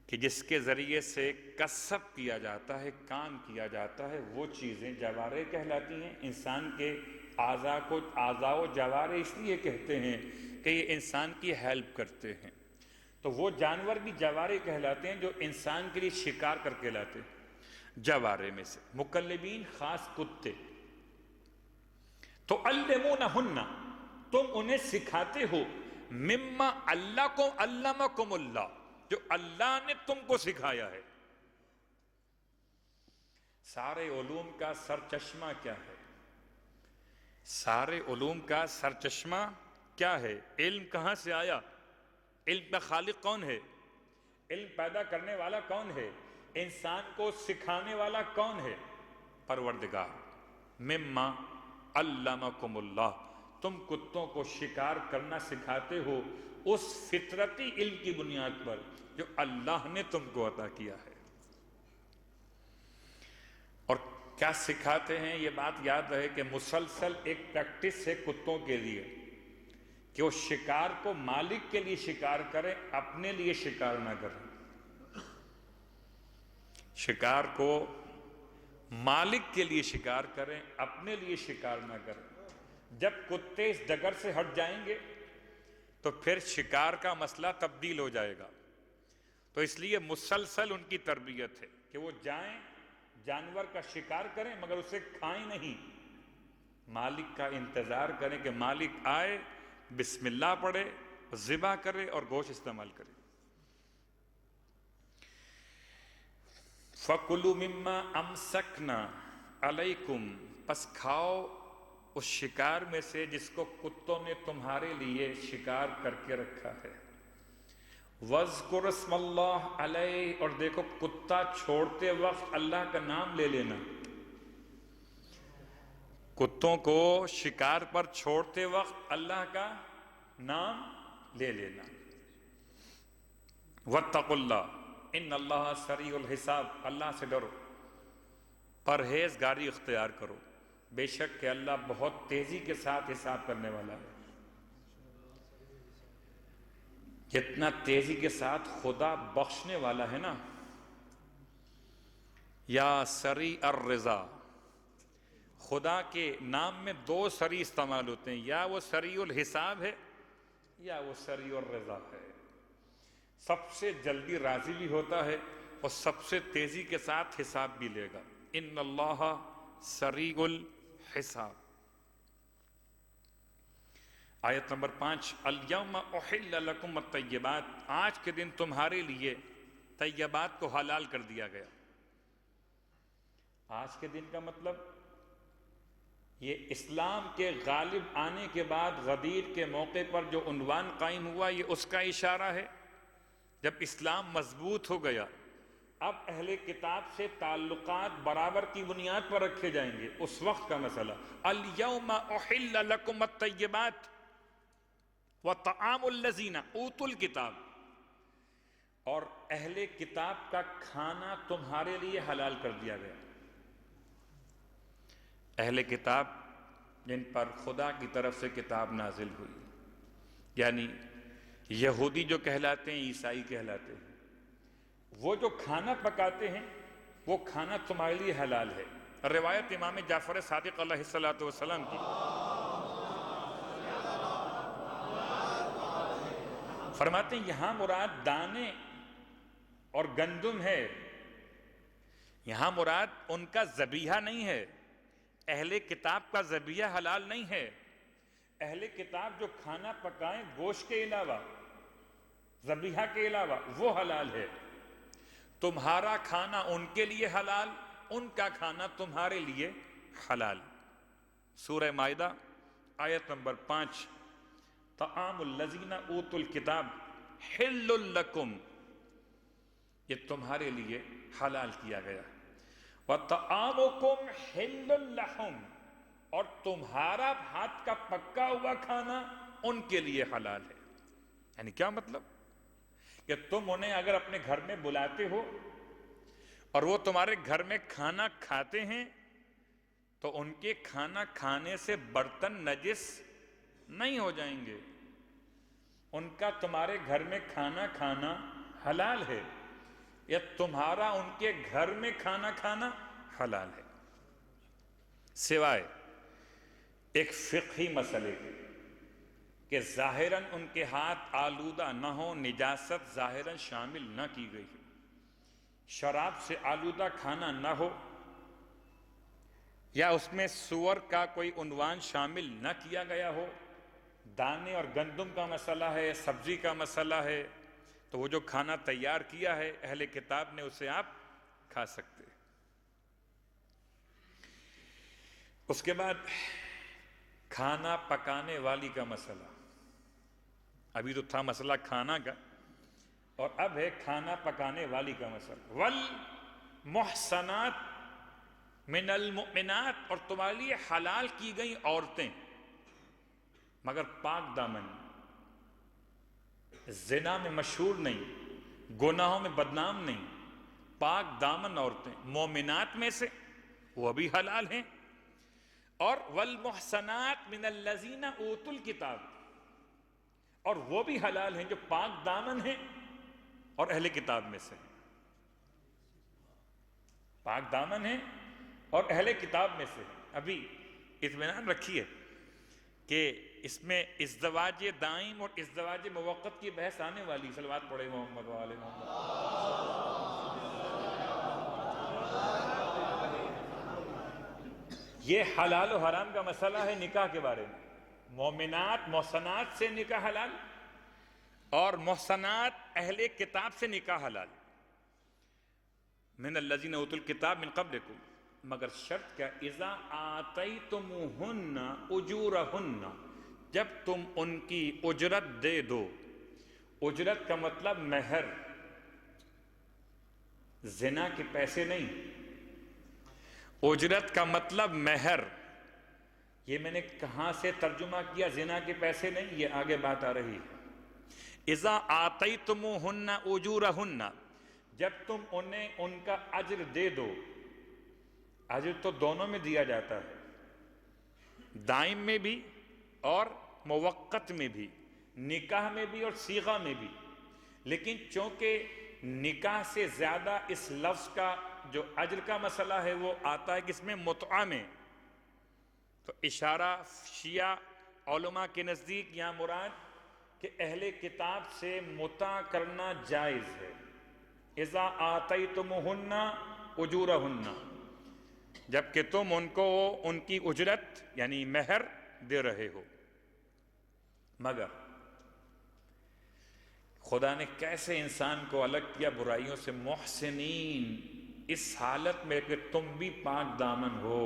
[SPEAKER 1] کہ جس کے ذریعے سے کسب کیا جاتا ہے، کام کیا جاتا ہے، وہ چیزیں جوارح کہلاتی ہیں۔ انسان کے اعضاء و جوارح اس لیے کہتے ہیں کہ یہ انسان کی ہیلپ کرتے ہیں۔ تو وہ جانور بھی جوارے کہلاتے ہیں جو انسان کے لیے شکار کر کے لاتے ہیں، جوارے میں سے۔ مکلبین خاص کتے۔ تو علمونہن، تم انہیں سکھاتے ہو، مما علمکم اللہ، جو اللہ نے تم کو سکھایا ہے۔ سارے علوم کا سرچشمہ کیا ہے؟ سارے علوم کا سرچشمہ کیا ہے؟ علم کہاں سے آیا؟ علم کا خالق کون ہے؟ علم پیدا کرنے والا کون ہے؟ انسان کو سکھانے والا کون ہے؟ پروردگار۔ مما علمکم اللہ، تم کتوں کو شکار کرنا سکھاتے ہو اس فطرتی علم کی بنیاد پر جو اللہ نے تم کو عطا کیا ہے۔ اور کیا سکھاتے ہیں؟ یہ بات یاد رہے کہ مسلسل ایک پریکٹس ہے کتوں کے لیے کہ وہ شکار کو مالک کے لیے شکار کریں، اپنے لیے شکار نہ کریں۔ شکار کو مالک کے لیے شکار کریں، اپنے لیے شکار نہ کریں۔ جب کتے اس ڈگر سے ہٹ جائیں گے تو پھر شکار کا مسئلہ تبدیل ہو جائے گا۔ تو اس لیے مسلسل ان کی تربیت ہے کہ وہ جائیں، جانور کا شکار کریں، مگر اسے کھائیں نہیں، مالک کا انتظار کریں کہ مالک آئے، بسم اللہ پڑھے، ذبح کرے اور گوشت استعمال کرے۔ فَكُلُوا مِمَّا أَمْسَكْنَا عَلَيْكُمْ، پس کھاؤ اس شکار میں سے جس کو کتوں نے تمہارے لیے شکار کر کے رکھا ہے۔ وَاذْكُرُ اسْمَ اللَّهِ عَلَيْهِ، اور دیکھو کتا چھوڑتے وقت اللہ کا نام لے لینا۔ کتوں کو شکار پر چھوڑتے وقت اللہ کا نام لے لینا۔ وَاتَّقُوا اللَّهَ إِنَّ اللَّهَ سَرِيعُ الْحِسَابِ، اللہ سے ڈرو، پرہیزگاری اختیار کرو، بے شک کہ اللہ بہت تیزی کے ساتھ حساب کرنے والا ہے۔ جتنا تیزی کے ساتھ خدا بخشنے والا ہے نا، یا سریع الرضا، خدا کے نام میں دو سری استعمال ہوتے ہیں، یا وہ سریع الحساب ہے یا وہ سریع الرضا ہے۔ سب سے جلدی راضی بھی ہوتا ہے اور سب سے تیزی کے ساتھ حساب بھی لے گا۔ ان اللہ سریع الحساب۔ آیت نمبر 5، الیوم احل لکم الطیبات، آج کے دن تمہارے لیے طیبات کو حلال کر دیا گیا۔ آج کے دن کا مطلب یہ اسلام کے غالب آنے کے بعد غدیر کے موقع پر جو عنوان قائم ہوا، یہ اس کا اشارہ ہے۔ جب اسلام مضبوط ہو گیا، اب اہل کتاب سے تعلقات برابر کی بنیاد پر رکھے جائیں گے، اس وقت کا مسئلہ۔ الیوم احل لکم الطیبات وطعام الذین اوتوا الکتاب، اور اہل کتاب کا کھانا تمہارے لیے حلال کر دیا گیا۔ اہل کتاب جن پر خدا کی طرف سے کتاب نازل ہوئی، یعنی یہودی جو کہلاتے ہیں، عیسائی کہلاتے ہیں، وہ جو کھانا پکاتے ہیں وہ کھانا تمہارے لیے حلال ہے۔ روایت امام جعفر صادق علیہ السلام کی، فرماتے ہیں یہاں مراد دانے اور گندم ہے، یہاں مراد ان کا ذبیحہ نہیں ہے۔ اہل کتاب کا ذبیحہ حلال نہیں ہے۔ اہل کتاب جو کھانا پکائیں گوشت کے علاوہ، ذبیحہ کے علاوہ، وہ حلال ہے۔ تمہارا کھانا ان کے لیے حلال، ان کا کھانا تمہارے لیے حلال۔ سورہ مائدہ آیت نمبر 5، طعام الذین اوتوا الکتاب حل لکم، یہ تمہارے لیے حلال کیا گیا۔ وطعامکم حل لہم، اور تمہارا ہاتھ کا پکا ہوا کھانا ان کے لیے حلال ہے۔ یعنی کیا مطلب؟ کہ تم انہیں اگر اپنے گھر میں بلاتے ہو اور وہ تمہارے گھر میں کھانا کھاتے ہیں تو ان کے کھانا کھانے سے برتن نجس نہیں ہو جائیں گے، ان کا تمہارے گھر میں کھانا کھانا حلال ہے، یا تمہارا ان کے گھر میں کھانا کھانا حلال ہے، سوائے ایک فقہی مسئلے کے۔ کہ ظاہراً ان کے ہاتھ آلودہ نہ ہو، نجاست ظاہراً شامل نہ کی گئی ہو، شراب سے آلودہ کھانا نہ ہو، یا اس میں سور کا کوئی عنوان شامل نہ کیا گیا ہو، دانے اور گندم کا مسئلہ ہے، سبزی کا مسئلہ ہے، تو وہ جو کھانا تیار کیا ہے اہل کتاب نے اسے آپ کھا سکتے۔ اس کے بعد کھانا پکانے والی کا مسئلہ، ابھی تو تھا مسئلہ کھانا کا، اور اب ہے کھانا پکانے والی کا مسئلہ۔ والمحصنات من المؤمنات، اور تمہارے لیے حلال کی گئی عورتیں مگر پاک دامن، زنا میں مشہور نہیں، گناہوں میں بدنام نہیں، پاک دامن عورتیں مومنات میں سے، وہ بھی حلال ہیں۔ اور والمحصنات من الذین اوتوا الکتاب، اور وہ بھی حلال ہیں جو پاک دامن ہیں اور اہل کتاب میں سے، پاک دامن ہیں اور اہل کتاب میں سے۔ ابھی اطمینان رکھیے کہ اس میں ازدواج دائم اور ازدواج موقت کی بحث آنے والی۔ صلوات پڑھے محمد وآل محمد۔ یہ حلال و حرام کا مسئلہ ہے نکاح کے بارے میں۔ مومنات محصنات سے نکاح حلال، اور محصنات اہل کتاب سے نکاح حلال۔ من الذین اوتوا الکتاب من قبلکم، مگر شرط کیا؟ اذا آتیتموہن اجورہن، جب تم ان کی اجرت دے دو۔ اجرت کا مطلب مہر، زنا کے پیسے نہیں، اجرت کا مطلب مہر۔ یہ میں نے کہاں سے ترجمہ کیا؟ زنا کے پیسے نہیں، یہ آگے بات آ رہی ہے۔ اذا آتیتموہن اجورہن، جب تم انہیں ان کا اجر دے دو۔ اجر تو دونوں میں دیا جاتا ہے، دائم میں بھی اور موقت میں بھی، نکاح میں بھی اور صیغہ میں بھی، لیکن چونکہ نکاح سے زیادہ اس لفظ کا جو اجر کا مسئلہ ہے وہ آتا ہے کس میں؟ متعہ میں، تو اشارہ شیعہ علماء کے نزدیک یہاں مراد کہ اہل کتاب سے متعہ کرنا جائز ہے۔ اذا آتیتموہن اجورہن، جبکہ تم ان کو ان کی اجرت یعنی مہر دے رہے ہو۔ مگر خدا نے کیسے انسان کو الگ کیا برائیوں سے؟ محسنین، اس حالت میں کہ تم بھی پاک دامن ہو،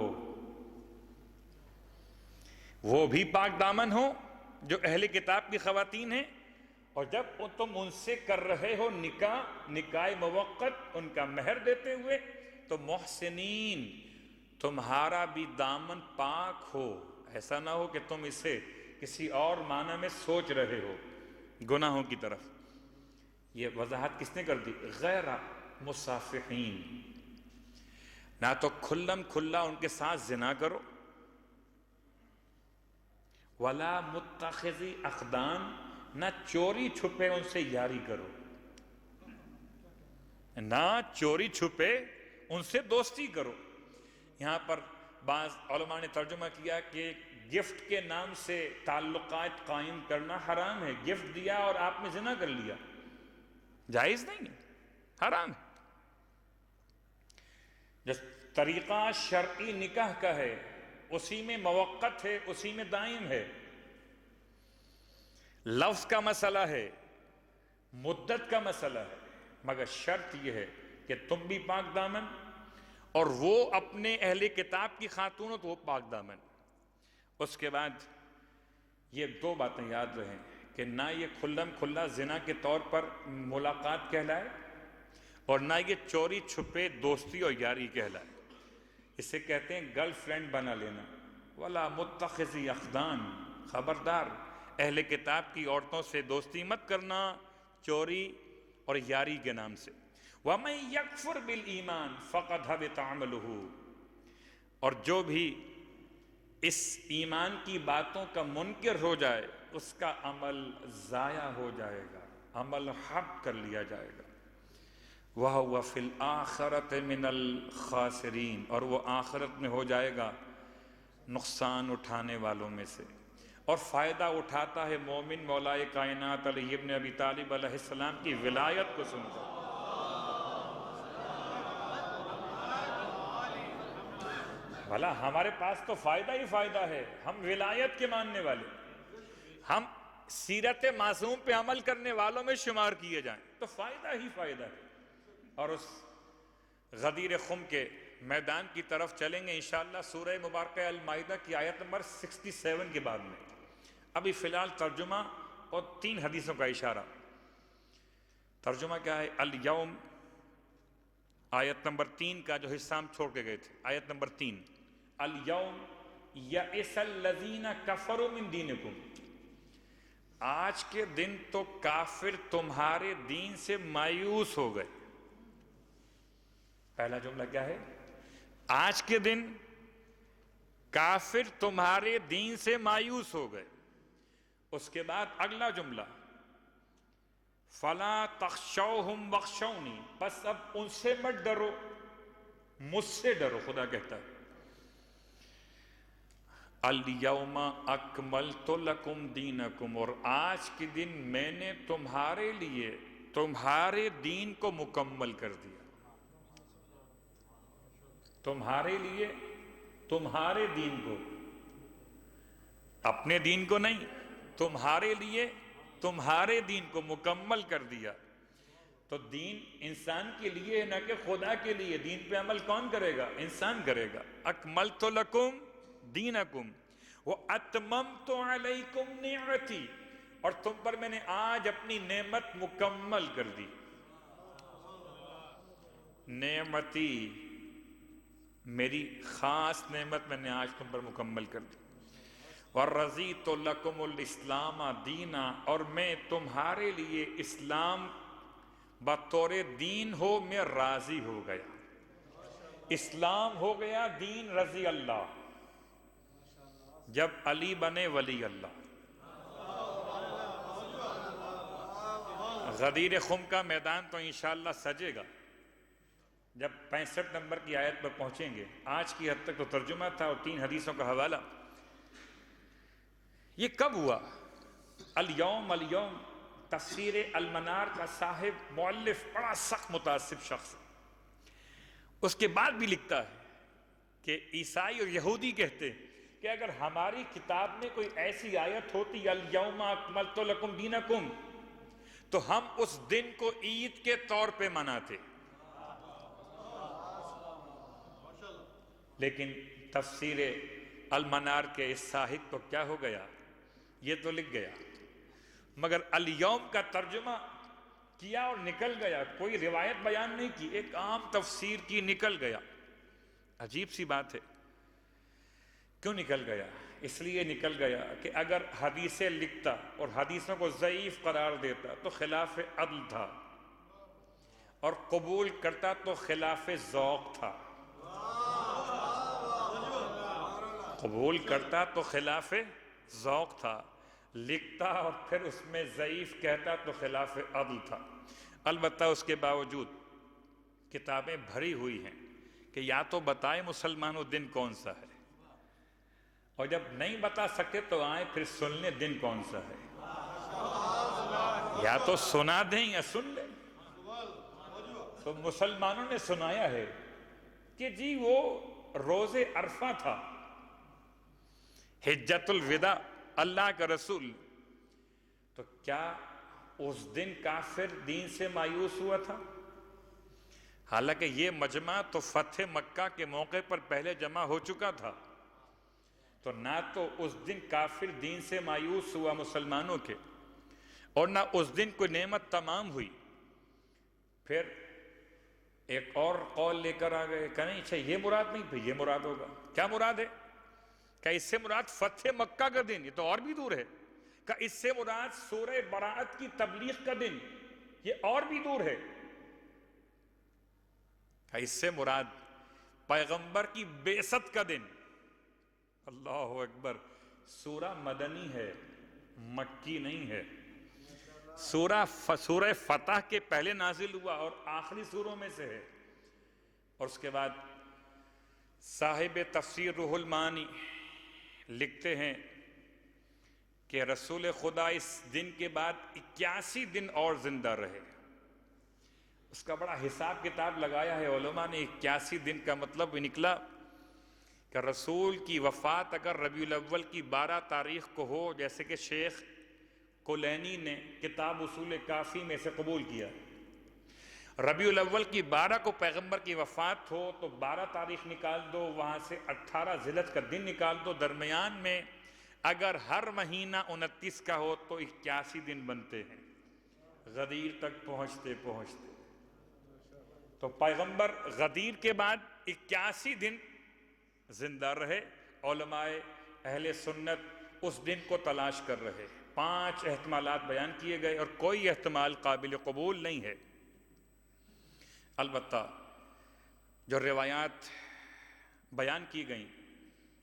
[SPEAKER 1] وہ بھی پاک دامن ہو جو اہل کتاب کی خواتین ہیں، اور جب تم ان سے کر رہے ہو نکاح موقت، ان کا مہر دیتے ہوئے، تو محسنین، تمہارا بھی دامن پاک ہو، ایسا نہ ہو کہ تم اسے کسی اور معنی میں سوچ رہے ہو گناہوں کی طرف۔ یہ وضاحت کس نے کر دی؟ غیر مصافحین، نہ تو کھلم کھلا ان کے ساتھ زنا کرو، ولا متخذی اخدان، نہ چوری چھپے ان سے یاری کرو، نہ چوری چھپے ان سے دوستی کرو۔ یہاں پر بعض علماء نے ترجمہ کیا کہ گفٹ کے نام سے تعلقات قائم کرنا حرام ہے۔ گفٹ دیا اور آپ نے زنا کر لیا، جائز نہیں ہے، حرام ہے۔ جس طریقہ شرعی نکاح کا ہے اسی میں موقت ہے، اسی میں دائم ہے، لفظ کا مسئلہ ہے، مدت کا مسئلہ ہے، مگر شرط یہ ہے کہ تم بھی پاک دامن اور وہ اپنے اہل کتاب کی خاتون ہو تو وہ پاک دامن۔ اس کے بعد یہ دو باتیں یاد رہیں کہ نہ یہ کھلم کھلا زنا کے طور پر ملاقات کہلائے، اور نہ یہ چوری چھپے دوستی اور یاری کہلائے۔ اسے کہتے ہیں گرل فرینڈ بنا لینا۔ ولا متخذی اخدان، خبردار اہل کتاب کی عورتوں سے دوستی مت کرنا چوری اور یاری کے نام سے۔ وَمَن يَكْفُرْ بِالْإِيمَانِ فَقَدْ حَبِطَ عَمَلُهُ، اور جو بھی اس ایمان کی باتوں کا منکر ہو جائے اس کا عمل ضائع ہو جائے گا، عمل حب کر لیا جائے گا۔ وَهُوَ فِي الْآخِرَةِ مِنَ الْخَاسِرِينَ، اور وہ آخرت میں ہو جائے گا نقصان اٹھانے والوں میں سے۔ اور فائدہ اٹھاتا ہے مومن مولائے کائنات علی ابن ابی طالب علیہ السلام کی ولایت کو سن کر۔ بھلا ہمارے پاس تو فائدہ ہی فائدہ ہے، ہم ولایت کے ماننے والے، ہم سیرت معصوم پہ عمل کرنے والوں میں شمار کیے جائیں تو فائدہ ہی فائدہ ہے۔ اور اس غدیر خم کے میدان کی طرف چلیں گے انشاءاللہ سورہ مبارکہ المائدہ کی آیت نمبر 67 کے بعد میں۔ ابھی فی الحال ترجمہ اور 3 حدیثوں کا اشارہ۔ ترجمہ کیا ہے؟ الیوم، آیت نمبر 3 کا جو حصہ ہم چھوڑ کے گئے تھے، آیت نمبر 3، الیوم یئس الذین کفروا من دینکم، آج کے دن تو کافر تمہارے دین سے مایوس ہو گئے۔ پہلا جملہ کیا ہے؟ آج کے دن کافر تمہارے دین سے مایوس ہو گئے۔ اس کے بعد اگلا جملہ، فَلَا تَخْشَوْهُمْ وَخْشَوْنِي، بس اب ان سے مت ڈرو، مجھ سے ڈرو۔ خدا کہتا ہے الْيَوْمَ أَكْمَلْتُ لَكُمْ دِينَكُمْ، اور آج کے دن میں نے تمہارے لیے تمہارے دین کو مکمل کر دیا۔ تمہارے لیے تمہارے دین کو، اپنے دین کو نہیں، تمہارے لیے تمہارے دین کو مکمل کر دیا۔ تو دین انسان کے لیے نہ کہ خدا کے لیے، دین پہ عمل کون کرے گا؟ انسان کرے گا۔ اکملت لکم دینکم واتممت علیکم نعمتی، اور تم پر میں نے آج اپنی نعمت مکمل کر دی۔ نعمتی، میری خاص نعمت میں نے آج تم پر مکمل کر دی۔ وَرَضِيتُ لَكُمُ الْإِسْلَامَ دِينًا، اور میں تمہارے لیے اسلام بطور دین ہو میں راضی ہو گیا۔ اسلام ہو گیا دین رضی اللہ جب علی بنے ولی اللہ۔ غدیر خم کا میدان تو انشاءاللہ سجے گا جب 65 نمبر کی آیت پر پہنچیں گے۔ آج کی حد تک تو ترجمہ تھا اور 3 حدیثوں کا حوالہ۔ یہ کب ہوا؟ الیوم، الیوم تفسیر المنار کا صاحب مؤلف بڑا سخت متعصب شخص، اس کے بعد بھی لکھتا ہے کہ عیسائی اور یہودی کہتے ہیں کہ اگر ہماری کتاب میں کوئی ایسی آیت ہوتی الیوم اکملت لکم دینکم، تو ہم اس دن کو عید کے طور پہ مناتے۔ لیکن تفسیر المنار کے اس صاحب کو کیا ہو گیا؟ یہ تو لکھ گیا مگر الیوم کا ترجمہ کیا اور نکل گیا، کوئی روایت بیان نہیں کی، ایک عام تفسیر کی، نکل گیا۔ عجیب سی بات ہے۔ کیوں نکل گیا؟ اس لیے نکل گیا کہ اگر حدیثیں لکھتا اور حدیثوں کو ضعیف قرار دیتا تو خلاف عدل تھا، اور قبول کرتا تو خلاف ذوق تھا۔ قبول کرتا تو خلاف ذوق تھا، لکھتا اور پھر اس میں ضعیف کہتا تو خلاف عدل تھا۔ البتہ اس کے باوجود کتابیں بھری ہوئی ہیں کہ یا تو بتائیں مسلمانوں دن کون سا ہے، اور جب نہیں بتا سکتے تو آئیں پھر سن لیں دن کون سا ہے، یا تو سنا دیں یا سن لیں۔ تو مسلمانوں نے سنایا ہے کہ جی وہ روز عرفہ تھا، حجت الوداع، اللہ کا رسول۔ تو کیا اس دن کافر دین سے مایوس ہوا تھا؟ حالانکہ یہ مجمع تو فتح مکہ کے موقع پر پہلے جمع ہو چکا تھا، تو نہ تو اس دن کافر دین سے مایوس ہوا مسلمانوں کے، اور نہ اس دن کوئی نعمت تمام ہوئی۔ پھر ایک اور قول لے کر آ گئے کہ نہیں اچھا یہ مراد نہیں، پھر یہ مراد ہوگا۔ کیا مراد ہے؟ کہ اس سے مراد فتح مکہ کا دن، یہ تو اور بھی دور ہے۔ کہ اس سے مراد سورہ براءت کی تبلیغ کا دن، یہ اور بھی دور ہے۔ کہ اس سے مراد پیغمبر کی بعثت کا دن۔ اللہ اکبر! سورہ مدنی ہے، مکی نہیں ہے۔ سورہ فتح کے پہلے نازل ہوا اور آخری سوروں میں سے ہے۔ اور اس کے بعد صاحب تفسیر روح المعانی لکھتے ہیں کہ رسول خدا اس دن کے بعد 81 دن اور زندہ رہے۔ اس کا بڑا حساب کتاب لگایا ہے علماء نے۔ 81 دن کا مطلب نکلا کہ رسول کی وفات اگر ربیع الاول کی 12 تاریخ کو ہو، جیسے کہ شیخ کلینی نے کتاب اصول کافی میں سے قبول کیا، ربیع الاول کی 12 کو پیغمبر کی وفات ہو تو 12 تاریخ نکال دو، وہاں سے 18 ذی الحجہ کا دن نکال دو، درمیان میں اگر ہر مہینہ 29 کا ہو تو 81 دن بنتے ہیں، غدیر تک پہنچتے پہنچتے۔ تو پیغمبر غدیر کے بعد 81 دن زندہ رہے۔ علماء اہل سنت اس دن کو تلاش کر رہے، 5 احتمالات بیان کیے گئے اور کوئی احتمال قابل قبول نہیں ہے۔ البتہ جو روایات بیان کی گئیں،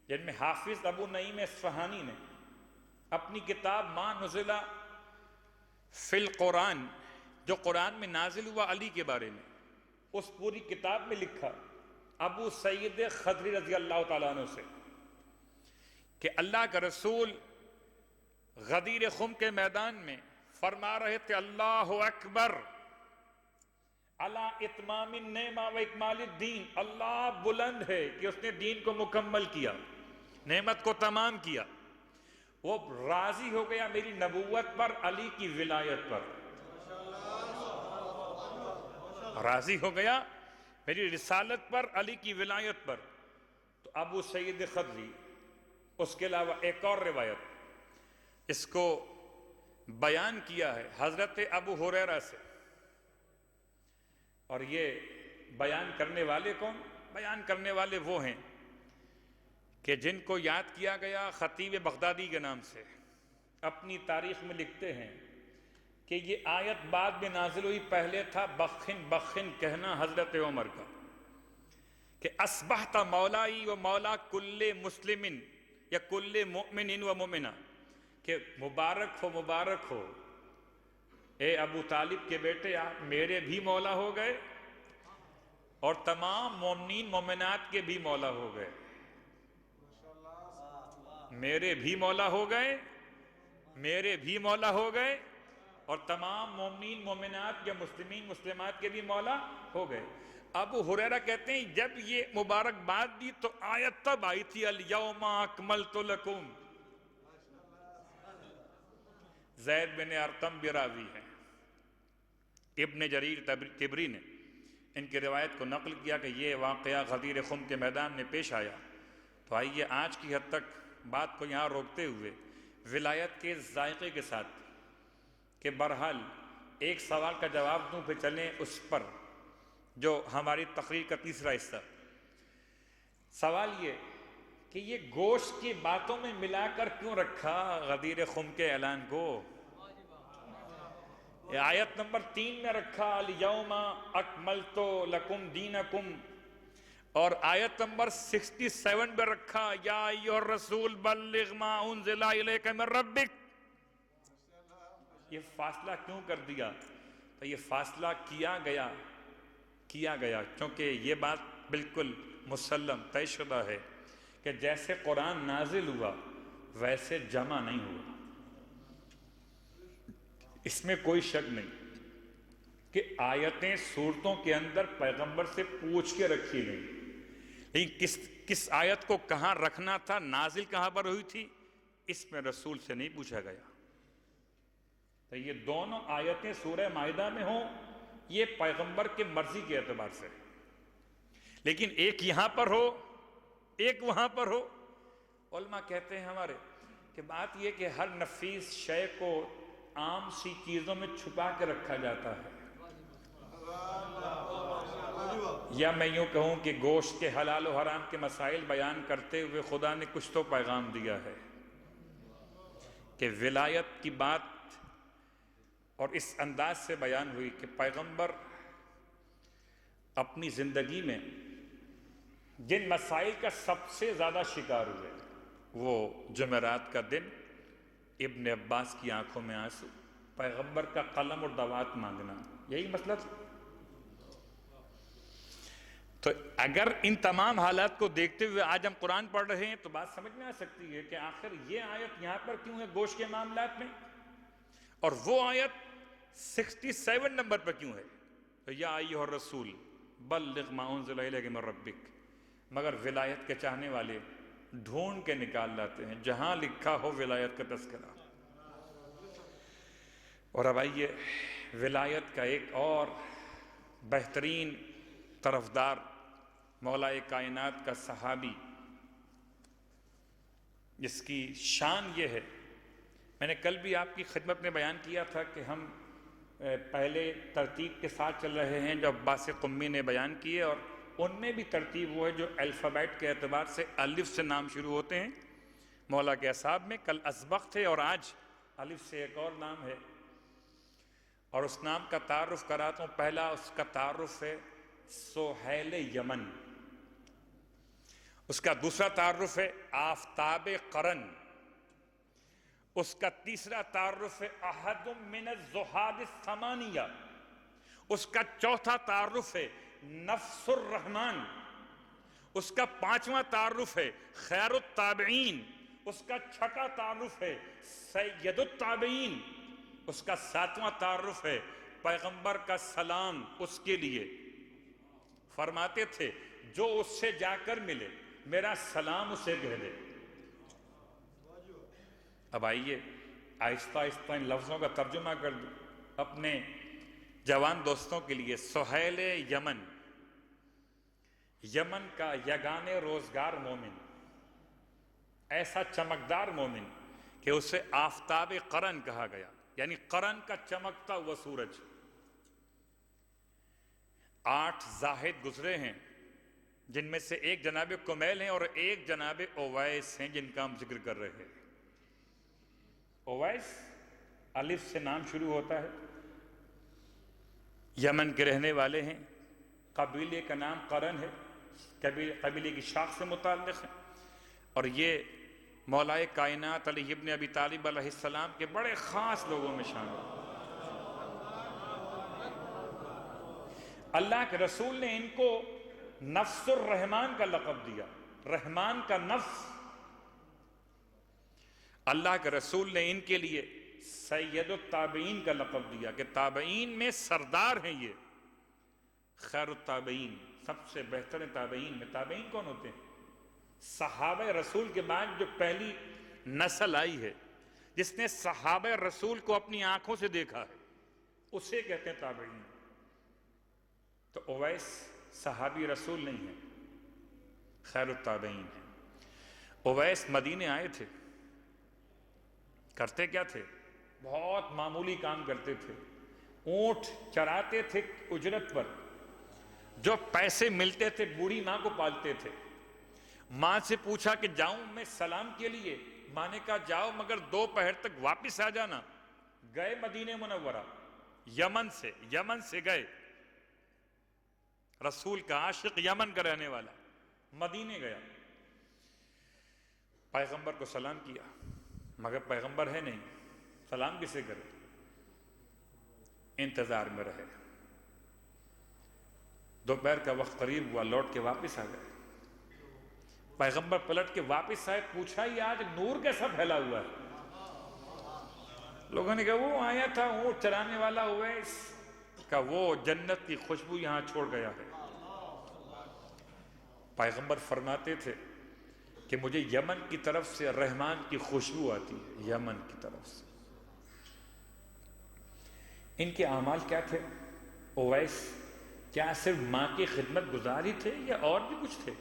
[SPEAKER 1] جن میں حافظ ابو نعیم اصفہانی نے اپنی کتاب ما نزل فی القرآن، جو قرآن میں نازل ہوا علی کے بارے میں، اس پوری کتاب میں لکھا ابو سعید خدری رضی اللہ تعالیٰ عنہ سے کہ اللہ کا رسول غدیر خم کے میدان میں فرما رہے تھے اللہ اکبر علی اتمام النعمہ و اکمال الدین، اللہ بلند ہے کہ اس نے دین کو مکمل کیا، نعمت کو تمام کیا۔ وہ راضی ہو گیا میری نبوت پر، علی کی ولایت پر، راضی ہو گیا میری رسالت پر، علی کی ولایت پر۔ تو ابو سعید خدری، اس کے علاوہ ایک اور روایت اس کو بیان کیا ہے حضرت ابو ہریرہ سے، اور یہ بیان کرنے والے کون؟ بیان کرنے والے وہ ہیں کہ جن کو یاد کیا گیا خطیب بغدادی کے نام سے، اپنی تاریخ میں لکھتے ہیں کہ یہ آیت بعد میں نازل ہوئی، پہلے تھا بخن بخن کہنا حضرت عمر کا کہ اصبحت مولائی و مولا کل مسلم یا کل مؤمن و مؤمنہ، کہ مبارک ہو اے ابو طالب کے بیٹے، آپ میرے بھی مولا ہو گئے اور تمام مومنین مومنات کے بھی مولا ہو گئے، میرے بھی مولا ہو گئے، میرے بھی مولا ہو گئے اور تمام مومنین مومنات یا مسلمین مسلمات کے بھی مولا ہو گئے۔ ابو ہریرہ کہتے ہیں جب یہ مبارکباد دی تو آیت تب آئی تھی الیوم اکملت لکم۔ زید بن ارقم بھی راوی ہیں، ابن جریر طبری نے ان کی روایت کو نقل کیا کہ یہ واقعہ غدیر خم کے میدان میں پیش آیا۔ تو آئیے آج کی حد تک بات کو یہاں روکتے ہوئے ولایت کے ذائقے کے ساتھ کہ بہرحال ایک سوال کا جواب دوں، پھر چلیں اس پر جو ہماری تقریر کا تیسرا حصہ۔ سوال یہ کہ یہ گوشت کی باتوں میں ملا کر کیوں رکھا غدیر خم کے اعلان کو؟ آیت نمبر 3 میں رکھا الیوم اکملت لکم دینکم، اور آیت نمبر 67 میں رکھا یا ایھا الرسول بلغ ما انزل الیک من ربک۔ یہ فاصلہ کیوں کر دیا؟ تو یہ فاصلہ کیا گیا کیونکہ یہ بات بالکل مسلم طے شدہ ہے کہ جیسے قرآن نازل ہوا ویسے جمع نہیں ہوا، اس میں کوئی شک نہیں کہ آیتیں صورتوں کے اندر پیغمبر سے پوچھ کے رکھی گئیں، لیکن کس آیت کو کہاں رکھنا تھا، نازل کہاں پر ہوئی تھی، اس میں رسول سے نہیں پوچھا گیا۔ تو یہ دونوں آیتیں سورہ مائدہ میں ہوں، یہ پیغمبر کے مرضی کے اعتبار سے، لیکن ایک یہاں پر ہو ایک وہاں پر ہو۔ علماء کہتے ہیں ہمارے کہ بات یہ کہ ہر نفیس شے کو عام سی چیزوں میں چھپا کے رکھا جاتا ہے، یا میں یوں کہوں کہ گوشت کے حلال و حرام کے مسائل بیان کرتے ہوئے خدا نے کچھ تو پیغام دیا ہے کہ ولایت کی بات اور اس انداز سے بیان ہوئی کہ پیغمبر اپنی زندگی میں جن مسائل کا سب سے زیادہ شکار ہوئے، وہ جمعرات کا دن، ابن عباس کی آنکھوں میں آنسو، پیغمبر کا قلم اور دوات مانگنا، یہی مسئلہ تھا۔ تو اگر ان تمام حالات کو دیکھتے ہوئے آج ہم قرآن پڑھ رہے ہیں تو بات سمجھ میں آ سکتی ہے کہ آخر یہ آیت یہاں پر کیوں ہے گوشت کے معاملات میں، اور وہ آیت 67 نمبر پر کیوں ہے؟ تو یا ایھا الرسول بلغ ما انزل الیک من ربک، مگر ولایت کے چاہنے والے ڈھونڈ کے نکال لاتے ہیں جہاں لکھا ہو ولایت کا تذکرہ۔ اور اب آئیے ولایت کا ایک اور بہترین طرفدار، مولا کائنات کا صحابی، جس کی شان یہ ہے، میں نے کل بھی آپ کی خدمت میں بیان کیا تھا کہ ہم پہلے ترتیب کے ساتھ چل رہے ہیں جو عباس قمی نے بیان کیے، اور ان میں بھی ترتیب وہ ہے جو الفابیٹ کے اعتبار سے الف سے نام شروع ہوتے ہیں۔ مولا کے اصحاب میں کل اسبق تھے اور آج الف سے ایک اور نام ہے، اور اس نام کا تعارف کراتا ہوں۔ پہلا اس کا تعارف ہے سہیل یمن، اس کا دوسرا تعارف ہے آفتاب قرن، اس کا تیسرا تعارف ہے احد من الزہاد الثمانیہ، اس کا چوتھا تعارف ہے نفس الرحمن، اس کا پانچواں تعارف ہے خیر التابعین، اس کا چھٹا تعارف ہے سید التابعین، اس کا ساتواں تعارف ہے پیغمبر کا سلام اس کے لیے۔ فرماتے تھے جو اس سے جا کر ملے میرا سلام اسے کہہ دے۔ اب آئیے آہستہ آہستہ ان لفظوں کا ترجمہ کر دوں اپنے جوان دوستوں کے لیے۔ سہیل یمن، یمن کا یگان روزگار مومن، ایسا چمکدار مومن کہ اسے آفتاب قرن کہا گیا، یعنی قرن کا چمکتا ہوا سورج۔ 8 زاہد گزرے ہیں، جن میں سے ایک جناب کمیل ہیں اور ایک جناب اویس ہیں جن کا ہم ذکر کر رہے ہیں۔ اویس الف سے نام شروع ہوتا ہے، یمن کے رہنے والے ہیں، قبیلے کا نام قرن ہے، قبیلے کی شاخ سے متعلق ہے، اور یہ مولا کائنات علی ابن ابی طالب علیہ السلام کے بڑے خاص لوگوں میں شامل ہیں۔ اللہ کے رسول نے ان کو نفس الرحمن کا لقب دیا، رحمان کا نفس۔ اللہ کے رسول نے ان کے لیے سید التابعین کا لقب دیا کہ تابعین میں سردار ہیں یہ، خیر التابعین، سب سے بہتر تابعین میں۔ تابعین کون ہوتے ہیں؟ صحابہ رسول کے بعد جو پہلی نسل آئی ہے، جس نے صحابہ رسول کو اپنی آنکھوں سے دیکھا ہے، اسے کہتے ہیں تابعین۔ تو اویس صحابی رسول نہیں ہے، خیر التابعین ہے۔ اویس مدینے آئے تھے، کرتے کیا تھے؟ بہت معمولی کام کرتے تھے، اونٹ چراتے تھے اجرت پر، جو پیسے ملتے تھے بوڑھی ماں کو پالتے تھے۔ ماں سے پوچھا کہ جاؤں میں سلام کے لیے؟ ماں نے کہا جاؤ مگر 2 پہر تک واپس آ جانا۔ گئے مدینہ منورہ، یمن سے گئے، رسول کا عاشق، یمن کا رہنے والا، مدینے گیا، پیغمبر کو سلام کیا، مگر پیغمبر ہے نہیں، سلام کسے کرے؟ انتظار میں رہے۔ دوپہر کا وقت قریب ہوا، لوٹ کے واپس آ گئے۔ پیغمبر پلٹ کے واپس آئے، پوچھا یہ آج نور کیسا پھیلا ہوا ہے؟ لوگوں نے کہا وہ آیا تھا اونٹ چرانے والا اویس کا، وہ جنت کی خوشبو یہاں چھوڑ گیا ہے۔ پیغمبر فرماتے تھے کہ مجھے یمن کی طرف سے رحمان کی خوشبو آتی ہے، یمن کی طرف سے۔ ان کے اعمال کیا تھے؟ اویس کیا صرف ماں کی خدمت گزار ہی تھے یا اور بھی کچھ تھے؟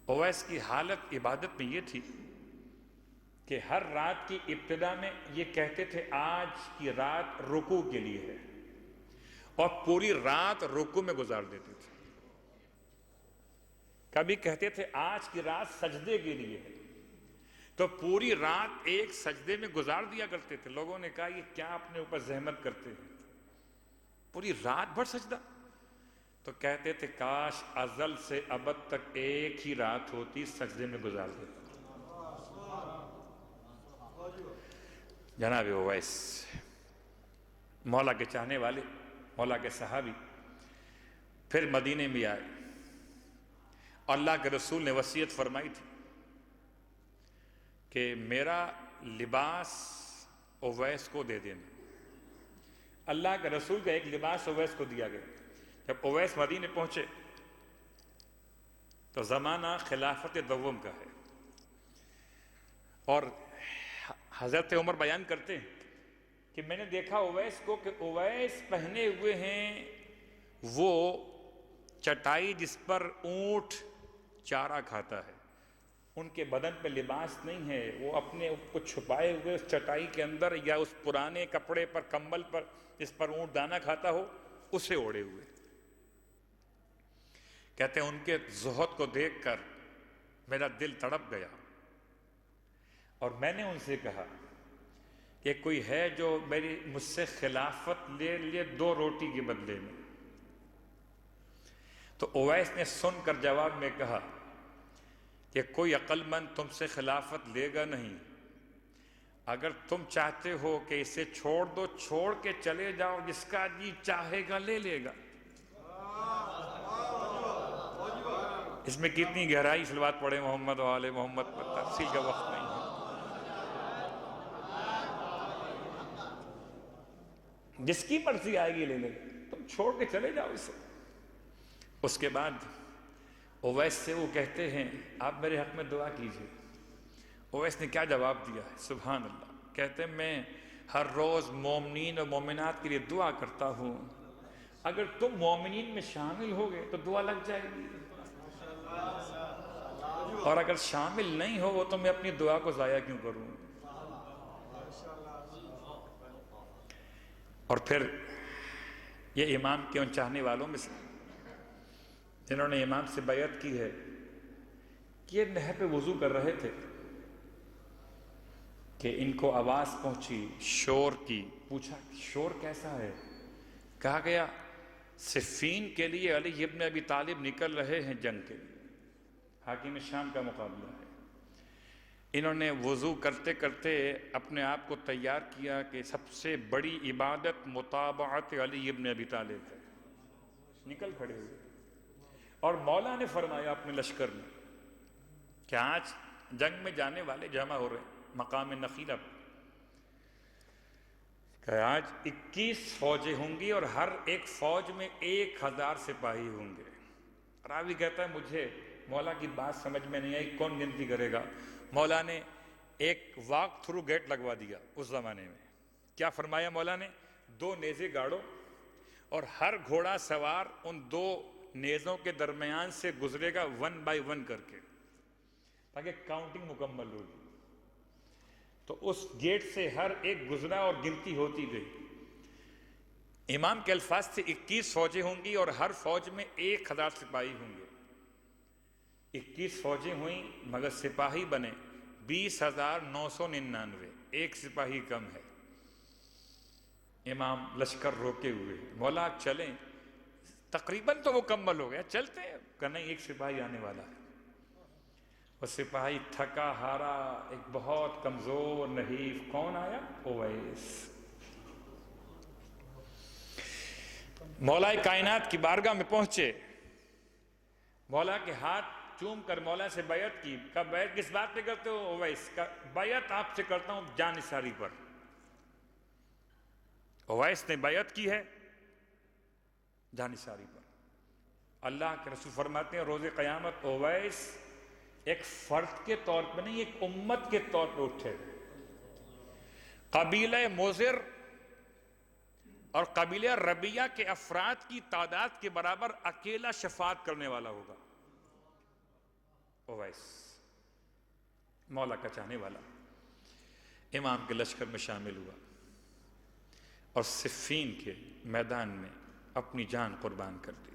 [SPEAKER 1] اویس کی حالت عبادت میں یہ تھی کہ ہر رات کی ابتدا میں یہ کہتے تھے آج کی رات رکوع کے لیے ہے، اور پوری رات رکوع میں گزار دیتے تھے۔ کبھی کہتے تھے آج کی رات سجدے کے لیے ہے، تو پوری رات ایک سجدے میں گزار دیا کرتے تھے۔ لوگوں نے کہا یہ کیا اپنے اوپر زحمت کرتے ہیں، پوری رات بھر سجدہ؟ تو کہتے تھے کاش ازل سے ابد تک ایک ہی رات ہوتی، سجدے میں گزار دیتا۔ جناب اویس مولا کے چاہنے والے، مولا کے صحابی، پھر مدینے میں آئے، اور اللہ کے رسول نے وصیت فرمائی تھی کہ میرا لباس اویس کو دے دینا۔ اللہ کے رسول کا ایک لباس اویس کو دیا گیا۔ جب اویس مدینے پہنچے تو زمانہ خلافت دوم کا ہے، اور حضرت عمر بیان کرتے ہیں کہ میں نے دیکھا اویس کو کہ اویس پہنے ہوئے ہیں وہ چٹائی جس پر اونٹ چارہ کھاتا ہے، ان کے بدن پہ لباس نہیں ہے، وہ اپنے کو چھپائے ہوئے اس چٹائی کے اندر یا اس پرانے کپڑے پر، کمبل پر جس پر اونٹ دانہ کھاتا ہو، اسے اوڑھے ہوئے۔ کہتے ہیں ان کے زہد کو دیکھ کر میرا دل تڑپ گیا، اور میں نے ان سے کہا کہ کوئی ہے جو مجھ سے خلافت لے لے 2 روٹی کے بدلے میں؟ تو اویس نے سن کر جواب میں کہا کہ کوئی عقل مند تم سے خلافت لے گا نہیں، اگر تم چاہتے ہو کہ اسے چھوڑ دو، چھوڑ کے چلے جاؤ، جس کا جی چاہے گا لے لے گا۔ اس میں کتنی گہرائی صلوات پڑھے محمد و آل محمد پر، تفصیل کا وقت نہیں ہے۔ جس کی مرضی آئے گی لے لے، تم چھوڑ کے چلے جاؤ اسے۔ اس کے بعد اویس سے وہ کہتے ہیں آپ میرے حق میں دعا کیجئے۔ اویس نے کیا جواب دیا ہے، سبحان اللہ، کہتے ہیں میں ہر روز مومنین و مومنات کے لیے دعا کرتا ہوں، اگر تم مومنین میں شامل ہوگے تو دعا لگ جائے گی، اور اگر شامل نہیں ہو تو میں اپنی دعا کو ضائع کیوں کروں۔ اور پھر یہ امام کے ان چاہنے والوں میں سے جنہوں نے امام سے بیعت کی ہے کہ یہ نہر پہ وضو کر رہے تھے کہ ان کو آواز پہنچی شور کی، پوچھا شور کیسا ہے؟ کہا گیا صفین کے لیے علی ابن ابی طالب نکل رہے ہیں جنگ کے لیے، حاکم شام کا مقابلہ ہے۔ انہوں نے وضو کرتے کرتے اپنے آپ کو تیار کیا کہ سب سے بڑی عبادت متابعت علی ابن ابی طالب ہے، نکل کھڑے ہوئے، اور مولا نے فرمایا اپنے لشکر میں کہ آج جنگ میں جانے والے جمع ہو رہے ہیں مقام نخیلہ پر، کہ آج 21 فوجیں ہوں گی اور ہر ایک فوج میں 1000 سپاہی ہوں گے۔ راوی کہتا ہے مجھے مولا کی بات سمجھ میں نہیں آئی، کون گنتی کرے گا؟ مولا نے ایک واک تھرو گیٹ لگوا دیا اس زمانے میں۔ کیا فرمایا مولا نے؟ 2 نیزے گاڑو اور ہر گھوڑا سوار ان 2 نیزوں کے درمیان سے گزرے گا 1 بائی 1 کر کے، تاکہ کاؤنٹنگ مکمل ہوگی۔ تو اس گیٹ سے ہر ایک گزرا اور گنتی ہوتی گئی۔ امام کے الفاظ سے 21 فوجیں ہوں گی اور ہر فوج میں 1000 سپاہی ہوں گے۔ 21 فوجیں ہوئیں مگر سپاہی بنے 20,999، ایک سپاہی کم ہے۔ امام لشکر روکے ہوئے، مولا چلیں، تقریباً تو وہ مکمل ہو گیا، چلتے ہیں، کہ نہیں ایک سپاہی آنے والا ہے۔ وہ سپاہی تھکا ہارا، ایک بہت کمزور نحیف، کون آیا؟ اویس۔ مولا کائنات کی بارگاہ میں پہنچے، مولا کے ہاتھ چوم کر مولا سے بیعت کی۔ کہا بیعت کس بات پہ کرتے ہو اویس؟ کہا بیعت آپ سے کرتا ہوں جان نثاری پر۔ اویس نے بیعت کی ہے جان نثاری پر۔ اللہ کے رسول فرماتے ہیں روز قیامت اویس ایک فرد کے طور پہ نہیں، ایک امت کے طور پہ اٹھے، قبیلہ مضر اور قبیلہ ربیہ کے افراد کی تعداد کے برابر اکیلا شفاعت کرنے والا ہوگا۔ اویس مولا کا چاہنے والا امام کے لشکر میں شامل ہوا اور صفین کے میدان میں اپنی جان قربان کر دی۔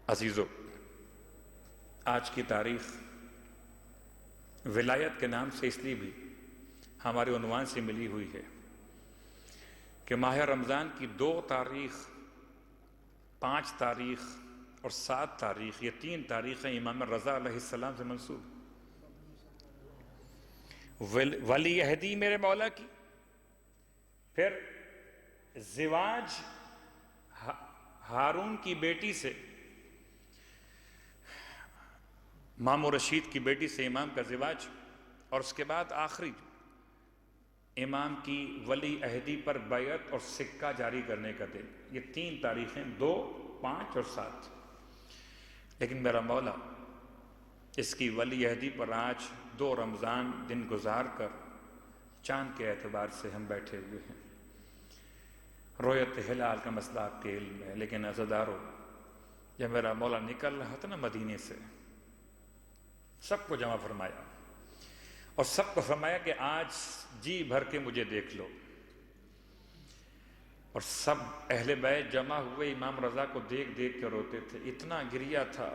[SPEAKER 1] عزیزو، آج کی تاریخ ولایت کے نام سے اس لیے بھی ہمارے عنوان سے ملی ہوئی ہے کہ ماہ رمضان کی 2 تاریخ، 5 تاریخ اور 7 تاریخ، یہ 3 تاریخیں امام رضا علیہ السلام سے منسوب۔ ولی عہدی میرے مولا کی، پھر زواج ہارون کی بیٹی سے مامو رشید کی بیٹی سے امام کا زواج، اور اس کے بعد آخری امام کی ولی عہدی پر بیعت اور سکہ جاری کرنے کا دن۔ یہ 3 تاریخیں، 2، 5 اور 7۔ لیکن میرا مولا اس کی ولی عہدی پر آج 2 رمضان دن گزار کر چاند کے اعتبار سے ہم بیٹھے ہوئے ہیں۔ رویت ہلال کا مسئلہ آپ کے علم ہے، لیکن عزیزارو، جب میرا مولا نکل رہا تھا نا مدینے سے، سب کو جمع فرمایا اور سب کو فرمایا کہ آج جی بھر کے مجھے دیکھ لو، اور سب اہل بیت جمع ہوئے امام رضا کو دیکھ دیکھ کے روتے تھے۔ اتنا گریہ تھا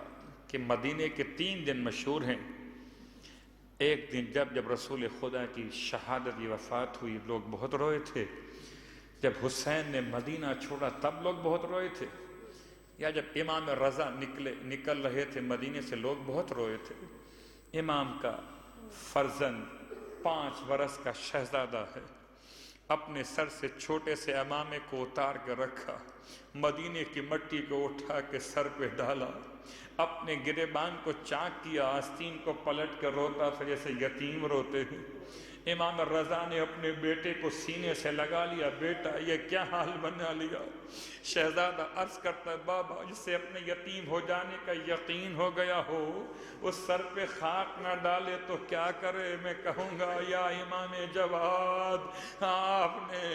[SPEAKER 1] کہ مدینے کے 3 دن مشہور ہیں۔ ایک دن جب رسول خدا کی شہادت وفات ہوئی، لوگ بہت روئے تھے۔ جب حسین نے مدینہ چھوڑا تب لوگ بہت روئے تھے، یا جب امام رضا نکل رہے تھے مدینے سے، لوگ بہت روئے تھے۔ امام کا فرزند 5 برس کا شہزادہ ہے، اپنے سر سے چھوٹے سے امامے کو اتار کے رکھا، مدینے کی مٹی کو اٹھا کے سر پہ ڈالا، اپنے گریبان کو چاک کیا، آستین کو پلٹ کر روتا تھا جیسے یتیم روتے ہیں۔ امام رضا نے اپنے بیٹے کو سینے سے لگا لیا، بیٹا یہ کیا حال بنا لیا؟ شہزادہ عرض کرتا ہے، بابا جسے اپنے یتیم ہو جانے کا یقین ہو گیا ہو، اس سر پہ خاک نہ ڈالے تو کیا کرے؟ میں کہوں گا یا امام جواد، آپ نے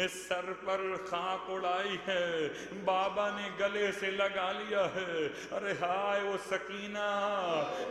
[SPEAKER 1] اس سر پر خاک اڑائی ہے، بابا نے گلے سے لگا لیا ہے۔ ارے ہائے وہ سکینہ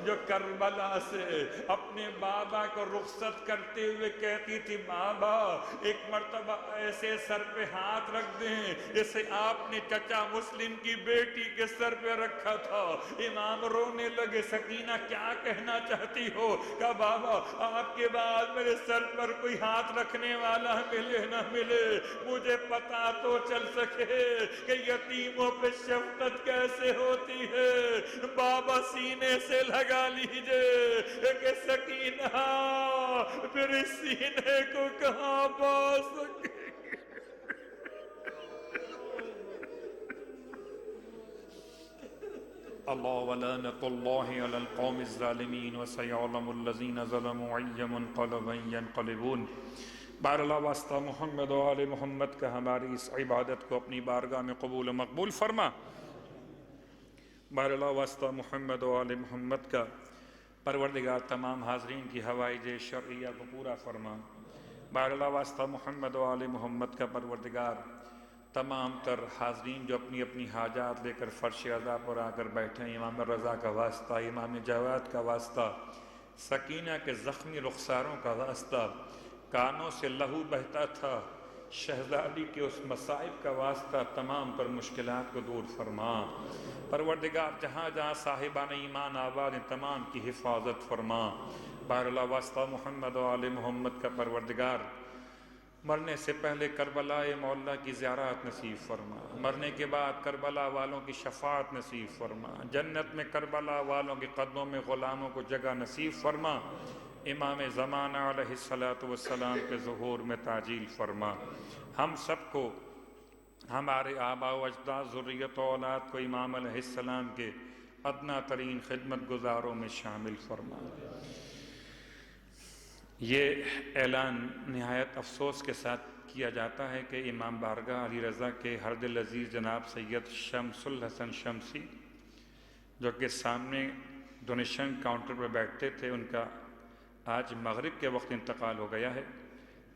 [SPEAKER 1] جو کربلا سے اپنے بابا کو رخصت کرتے ہوئے کہتی تھی، بابا ایک مرتبہ ایسے سر پہ ہاتھ رکھ دیں جیسے آپ نے چچا مسلم کی بیٹی کے سر پہ رکھا تھا۔ امام رونے لگے، سکینہ کیا کہنا چاہتی ہو؟ کہا بابا آپ کے بعد میرے سر پر کوئی ہاتھ رکھنے والا ملے نہ ملے، مجھے پتا تو چل سکے کہ یتیموں پہ شفقت کیسے ہوتی ہے۔ بابا سینے سے لگا لیجئے کہ سکینہ پھر اس سینے کو کہاں پا سکے۔ اللہ ولعنۃ اللہ علی القوم الظالمین وسیعلم الذین ظلموا ای منقلب ینقلبون۔ بار اللہ واسطہ محمد و آل محمد کا ہماری اس عبادت کو اپنی بارگاہ میں قبول و مقبول فرما۔ بار اللہ واسطہ محمد و آل محمد کا پروردگار تمام حاضرین کی حوائج شرعیہ کو پورا فرما۔ بار اللہ واسطہ محمد و آل محمد کا پروردگار تمام تر حاضرین جو اپنی اپنی حاجات لے کر فرش عزا پر آ کر بیٹھے ہیں، امام رضا کا واسطہ، امام جواد کا واسطہ، سکینہ کے زخمی رخساروں کا واسطہ، کانوں سے لہو بہتا تھا شہزادی کے اس مصائب کا واسطہ، تمام پر مشکلات کو دور فرما۔ پروردگار جہاں جہاں صاحبان ایمان آباد ہیں تمام کی حفاظت فرما۔ بار اللہ واسطہ محمد و آل محمد کا پروردگار مرنے سے پہلے کربلا مولا کی زیارت نصیب فرما، مرنے کے بعد کربلا والوں کی شفاعت نصیب فرما، جنت میں کربلا والوں کے قدموں میں غلاموں کو جگہ نصیب فرما، امام زمانہ علیہ السلام کے ظہور میں تعجیل فرما۔ ہم سب کو، ہمارے آباء و اجداد، ذریت و اولاد کو امام علیہ السلام کے ادنا ترین خدمت گزاروں میں شامل فرما۔ یہ اعلان نہایت افسوس کے ساتھ کیا جاتا ہے کہ امام بارگاہ علی رضا کے ہر دل عزیز جناب سید شمس الحسن شمسی، جو کہ سامنے ڈونیشن کاؤنٹر پر بیٹھتے تھے، ان کا آج مغرب کے وقت انتقال ہو گیا ہے۔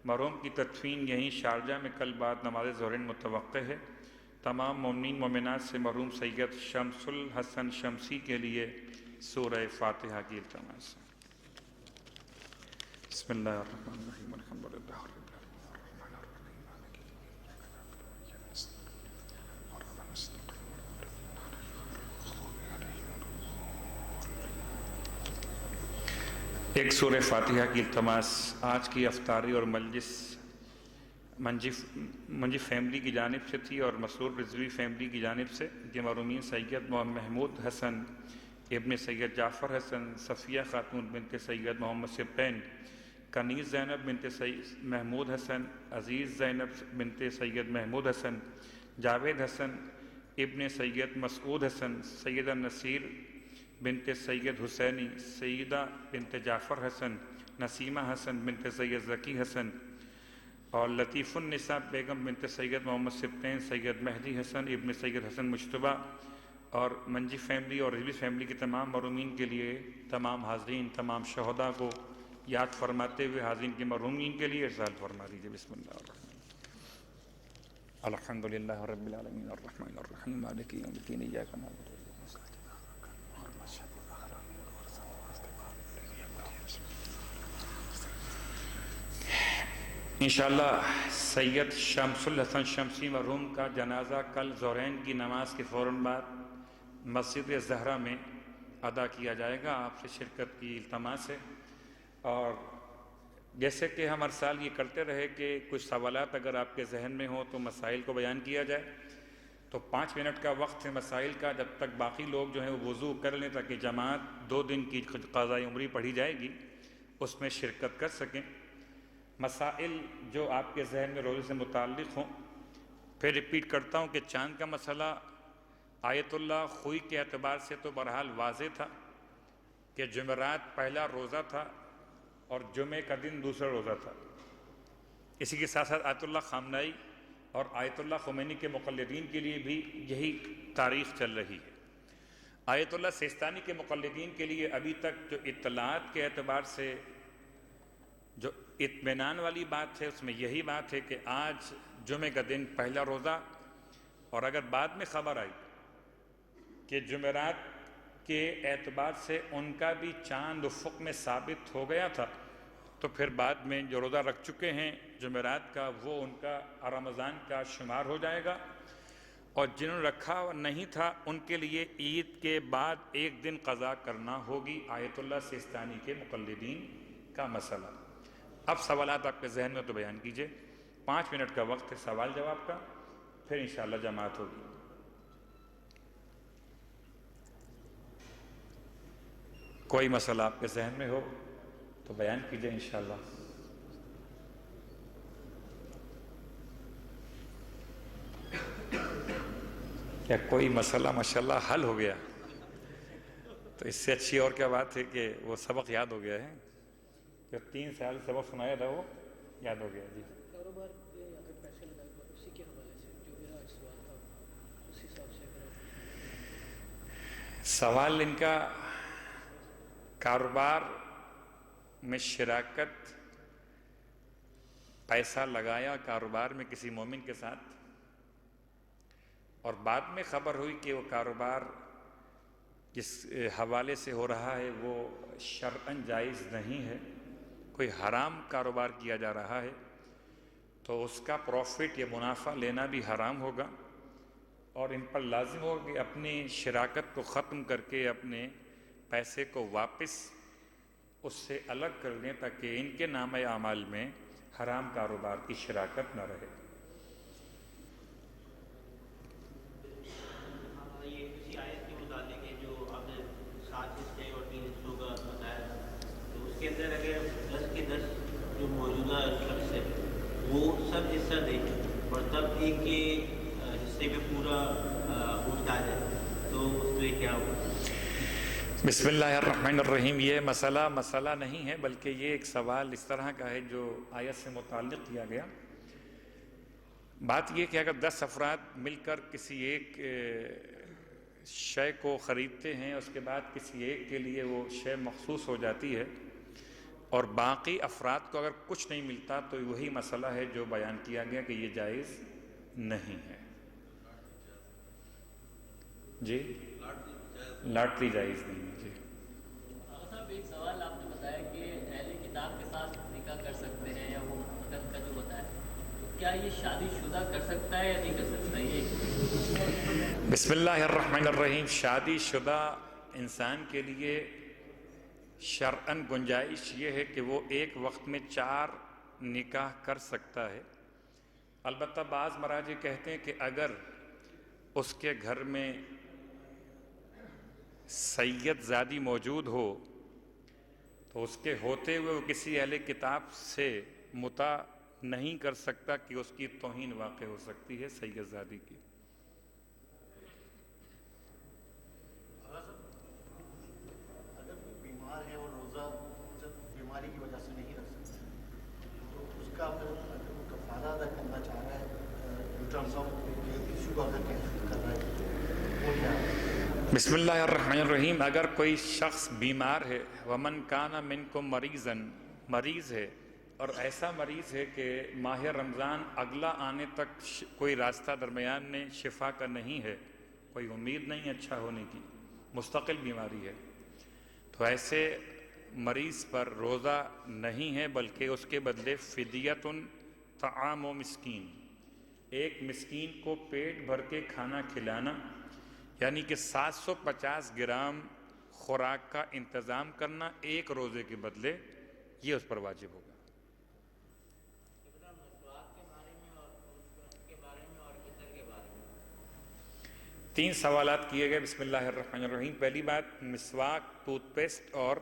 [SPEAKER 1] مرحوم کی تدفین یہیں شارجہ میں کل بعد نماز ظہر متوقع ہے۔ تمام مومنین مومنات سے مرحوم سید شمس الحسن شمسی کے لیے سورہ فاتحہ کی التماس ہے۔ بسم اللہ الرحمن الرحیم، الحمد للہ رب العالمین الرحمن الرحیم مالک یوم الدین۔ ایک سورہ فاتحہ کی التماس آج کی افطاری اور مجلس منجی فیملی کی جانب سے تھی اور مسرور رضوی فیملی کی جانب سے، کہ مرحومین سید محمود حسن ابن سید جعفر حسن، صفیہ خاتون بنت سید محمد سبطین، کنیز زینب بنت سید محمود حسن، عزیز زینب بنت سید محمود حسن، جاوید حسن ابن سید مسعود حسن، سیدہ نصیر بنت سید حسینی، سیدہ بنت جعفر حسن، نسیمہ حسن بنت سید ذکی حسن، اور لطیف النساء بیگم بنت سید محمد سبطین، سید مہدی حسن ابن سید حسن مجتبیٰ، اور منجی فیملی اور رضوی فیملی کی تمام مرحومین کے لیے، تمام حاضرین، تمام شہداء کو یاد فرماتے ہوئے حاضرین کی مرحومین کے لیے ارسال فرما دیجیے۔ بسم اللہ الرحمن الرحیم، الحمدللہ رب العالمین الرحمن الرحیم مالک یوم الدین ایاک نعبد و انشاءاللہ سید شمس الحسن شمسی مرحوم کا جنازہ کل ظہرین کی نماز کے فوراً بعد مسجد زہرا میں ادا کیا جائے گا۔ آپ سے شرکت کی التماس ہے، اور جیسے کہ ہم ہر سال یہ کرتے رہے کہ کچھ سوالات اگر آپ کے ذہن میں ہوں تو مسائل کو بیان کیا جائے، تو 5 منٹ کا وقت ہے مسائل کا، جب تک باقی لوگ جو ہیں وہ وضو کر لیں تاکہ جماعت 2 دن کی قضاء عمری پڑھی جائے گی اس میں شرکت کر سکیں۔ مسائل جو آپ کے ذہن میں روزے سے متعلق ہوں، پھر ریپیٹ کرتا ہوں کہ چاند کا مسئلہ آیت اللہ خوئی کے اعتبار سے تو بہرحال واضح تھا کہ جمعرات پہلا روزہ تھا اور جمعے کا دن دوسرا روزہ تھا۔ اسی کے ساتھ ساتھ آیت اللہ خامنائی اور آیت اللہ خمینی کے مقلدین کے لیے بھی یہی تاریخ چل رہی ہے۔ آیت اللہ سیستانی کے مقلدین کے لیے ابھی تک جو اطلاعات کے اعتبار سے جو اطمینان والی بات ہے اس میں یہی بات ہے کہ آج جمعے کا دن پہلا روزہ، اور اگر بعد میں خبر آئی کہ جمعرات کے اعتبار سے ان کا بھی چاند افق میں ثابت ہو گیا تھا تو پھر بعد میں جو روزہ رکھ چکے ہیں جمعرات کا وہ ان کا رمضان کا شمار ہو جائے گا، اور جنہوں نے رکھا نہیں تھا ان کے لیے عید کے بعد 1 دن قضا کرنا ہوگی۔ آیت اللہ سیستانی کے مقلدین کا مسئلہ۔ اب سوالات آپ کے ذہن میں تو بیان کیجئے، 5 منٹ کا وقت ہے سوال جواب کا، پھر انشاءاللہ جماعت ہوگی۔ کوئی مسئلہ آپ کے ذہن میں ہو تو بیان کیجئے انشاءاللہ۔ کیا کوئی مسئلہ ماشاءاللہ حل ہو گیا؟ تو اس سے اچھی اور کیا بات ہے کہ وہ سبق یاد ہو گیا ہے، جو 3 سال سبق سنایا تھا وہ یاد ہو گیا۔ جی
[SPEAKER 2] کاروبار پہ اگر پیسے لگائے تو اسی کے حوالے سے جو میرا سوال تھا اس حساب سے اگر
[SPEAKER 1] سوال ان کا کاروبار میں شراکت، پیسہ لگایا کاروبار میں کسی مومن کے ساتھ، اور بعد میں خبر ہوئی کہ وہ کاروبار جس حوالے سے ہو رہا ہے وہ شرعاً جائز نہیں ہے، کوئی حرام کاروبار کیا جا رہا ہے، تو اس کا پروفٹ یا منافع لینا بھی حرام ہوگا، اور ان پر لازم ہوگا کہ اپنی شراکت کو ختم کر کے اپنے پیسے کو واپس اس سے الگ کر دیں تاکہ ان کے نامہ اعمال میں حرام کاروبار کی شراکت نہ رہے۔
[SPEAKER 3] یہ اسی آیت کے متعلق ہے جو آپ نے 7 حصے اور 3 حصوں کا بتایا تھا، تو اس کے اندر اگر 10 کے 10 جو موجودہ شخص ہے وہ سب حصہ دے اور تب ایک کے حصے میں پورا گوشت آ جائے تو اس میں کیا ہوگا؟
[SPEAKER 1] بسم اللہ الرحمن الرحیم۔ یہ مسئلہ نہیں ہے بلکہ یہ ایک سوال اس طرح کا ہے جو آیت سے متعلق کیا گیا۔ بات یہ کہ اگر 10 افراد مل کر کسی ایک شے کو خریدتے ہیں، اس کے بعد کسی ایک کے لیے وہ شے مخصوص ہو جاتی ہے اور باقی افراد کو اگر کچھ نہیں ملتا تو وہی مسئلہ ہے جو بیان کیا گیا کہ یہ جائز نہیں ہے۔ جی لاٹری جائز نہیں ہے۔ جی
[SPEAKER 2] صاحب ایک سوال آپ نے بتایا کہ اہل کتاب کے ساتھ نکاح کر سکتے ہیں یا وہ عقد کا جو بتایا، تو کیا یہ شادی شدہ کر سکتا ہے یا نہیں کر سکتا؟ یہ
[SPEAKER 1] بسم اللہ الرحمن الرحیم۔ شادی شدہ انسان کے لیے شرعاً گنجائش یہ ہے کہ وہ ایک وقت میں 4 نکاح کر سکتا ہے، البتہ بعض مراجع کہتے ہیں کہ اگر اس کے گھر میں سید زادی موجود ہو تو اس کے ہوتے ہوئے وہ کسی اہل کتاب سے متع نہیں کر سکتا کہ اس کی توہین واقع ہو سکتی ہے سید زادی کی۔ بسم اللہ الرحمن الرحیم. اگر کوئی شخص بیمار ہے، ومن کان منکم مریضا، مریض ہے اور ایسا مریض ہے کہ ماہ رمضان اگلا آنے تک کوئی راستہ درمیان میں شفا کا نہیں ہے، کوئی امید نہیں اچھا ہونے کی، مستقل بیماری ہے، تو ایسے مریض پر روزہ نہیں ہے، بلکہ اس کے بدلے فدیۃ طعام و مسکین، ایک مسکین کو پیٹ بھر کے کھانا کھلانا، یعنی کہ 750 گرام خوراک کا انتظام کرنا ایک روزے کے بدلے، یہ اس پر واجب ہوگا. تین سوالات کیے گئے. بسم اللہ الرحمن الرحیم. پہلی بات، مسواک، ٹوتھ پیسٹ اور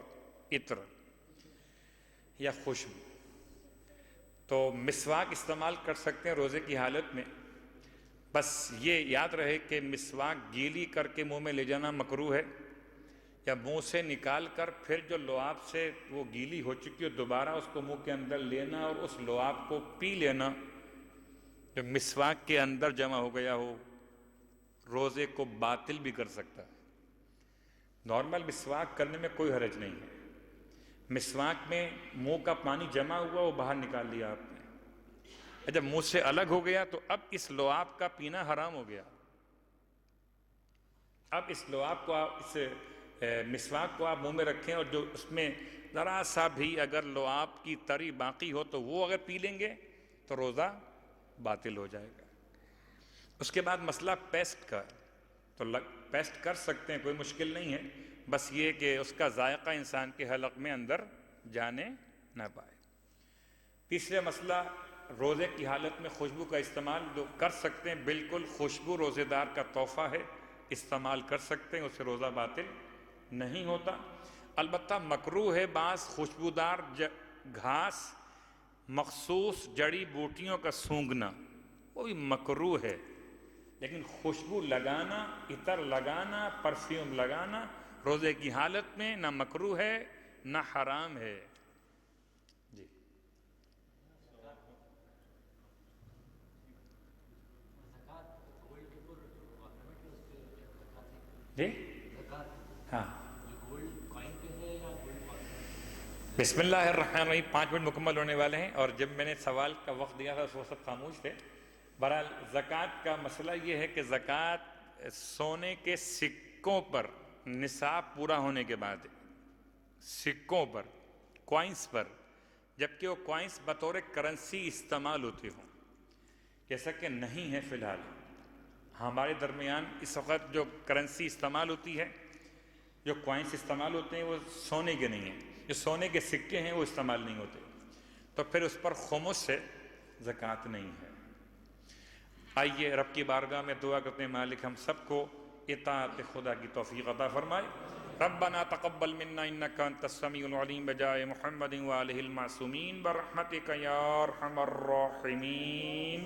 [SPEAKER 1] عطر یا خوشبو. تو مسواک استعمال کر سکتے ہیں روزے کی حالت میں، بس یہ یاد رہے کہ مسواک گیلی کر کے منہ میں لے جانا مکروہ ہے، یا منہ سے نکال کر پھر جو لعاب سے وہ گیلی ہو چکی ہے دوبارہ اس کو منہ کے اندر لینا اور اس لعاب کو پی لینا جو مسواک کے اندر جمع ہو گیا ہو، روزے کو باطل بھی کر سکتا ہے. نارمل مسواک کرنے میں کوئی حرج نہیں ہے. مسواک میں منہ کا پانی جمع ہوا وہ باہر نکال لیا آپ نے، جب منہ سے الگ ہو گیا تو اب اس لعاب کا پینا حرام ہو گیا. اب اس لعاب کو آپ، اس مسواک کو آپ منہ میں رکھیں اور جو اس میں ذرا سا بھی اگر لعاب کی تری باقی ہو تو وہ اگر پی لیں گے تو روزہ باطل ہو جائے گا. اس کے بعد مسئلہ پیسٹ کا، تو پیسٹ کر سکتے ہیں، کوئی مشکل نہیں ہے، بس یہ کہ اس کا ذائقہ انسان کے حلق میں اندر جانے نہ پائے. تیسرا مسئلہ، روزے کی حالت میں خوشبو کا استعمال جو کر سکتے ہیں، بالکل خوشبو روزے دار کا تحفہ ہے، استعمال کر سکتے ہیں، اس سے روزہ باطل نہیں ہوتا. البتہ مکروہ ہے بعض خوشبودار گھاس، مخصوص جڑی بوٹیوں کا سونگھنا، وہ بھی مکروہ ہے، لیکن خوشبو لگانا، عطر لگانا، پرفیوم لگانا روزے کی حالت میں نہ مکروہ ہے نہ حرام ہے. جی جی ہاں. بسم اللہ الرحمن الرحیم. 5 منٹ مکمل ہونے والے ہیں اور جب میں نے سوال کا وقت دیا تھا وہ سب خاموش تھے. بہرحال زکوٰۃ کا مسئلہ یہ ہے کہ زکوٰۃ سونے کے سکوں پر نصاب پورا ہونے کے بعد، سکوں پر، کوائنس پر، جبکہ وہ کوائنس بطور کرنسی استعمال ہوتے ہوں، جیسا کہ نہیں ہے فی الحال ہمارے درمیان. اس وقت جو کرنسی استعمال ہوتی ہے، جو کوائنس استعمال ہوتے ہیں، وہ سونے کے نہیں ہیں. جو سونے کے سکے ہیں وہ استعمال نہیں ہوتے، تو پھر اس پر خمس سے زکوٰۃ نہیں ہے. آئیے رب کی بارگاہ میں دعا کرتے ہیں، مالک ہم سب کو اطاعت خدا کی توفیق عطا فرمائے. ربنا تقبل منا انک انت السمیع العلیم بجائے محمد وآلہ المعصومین برحمتک یا ارحم الراحمین.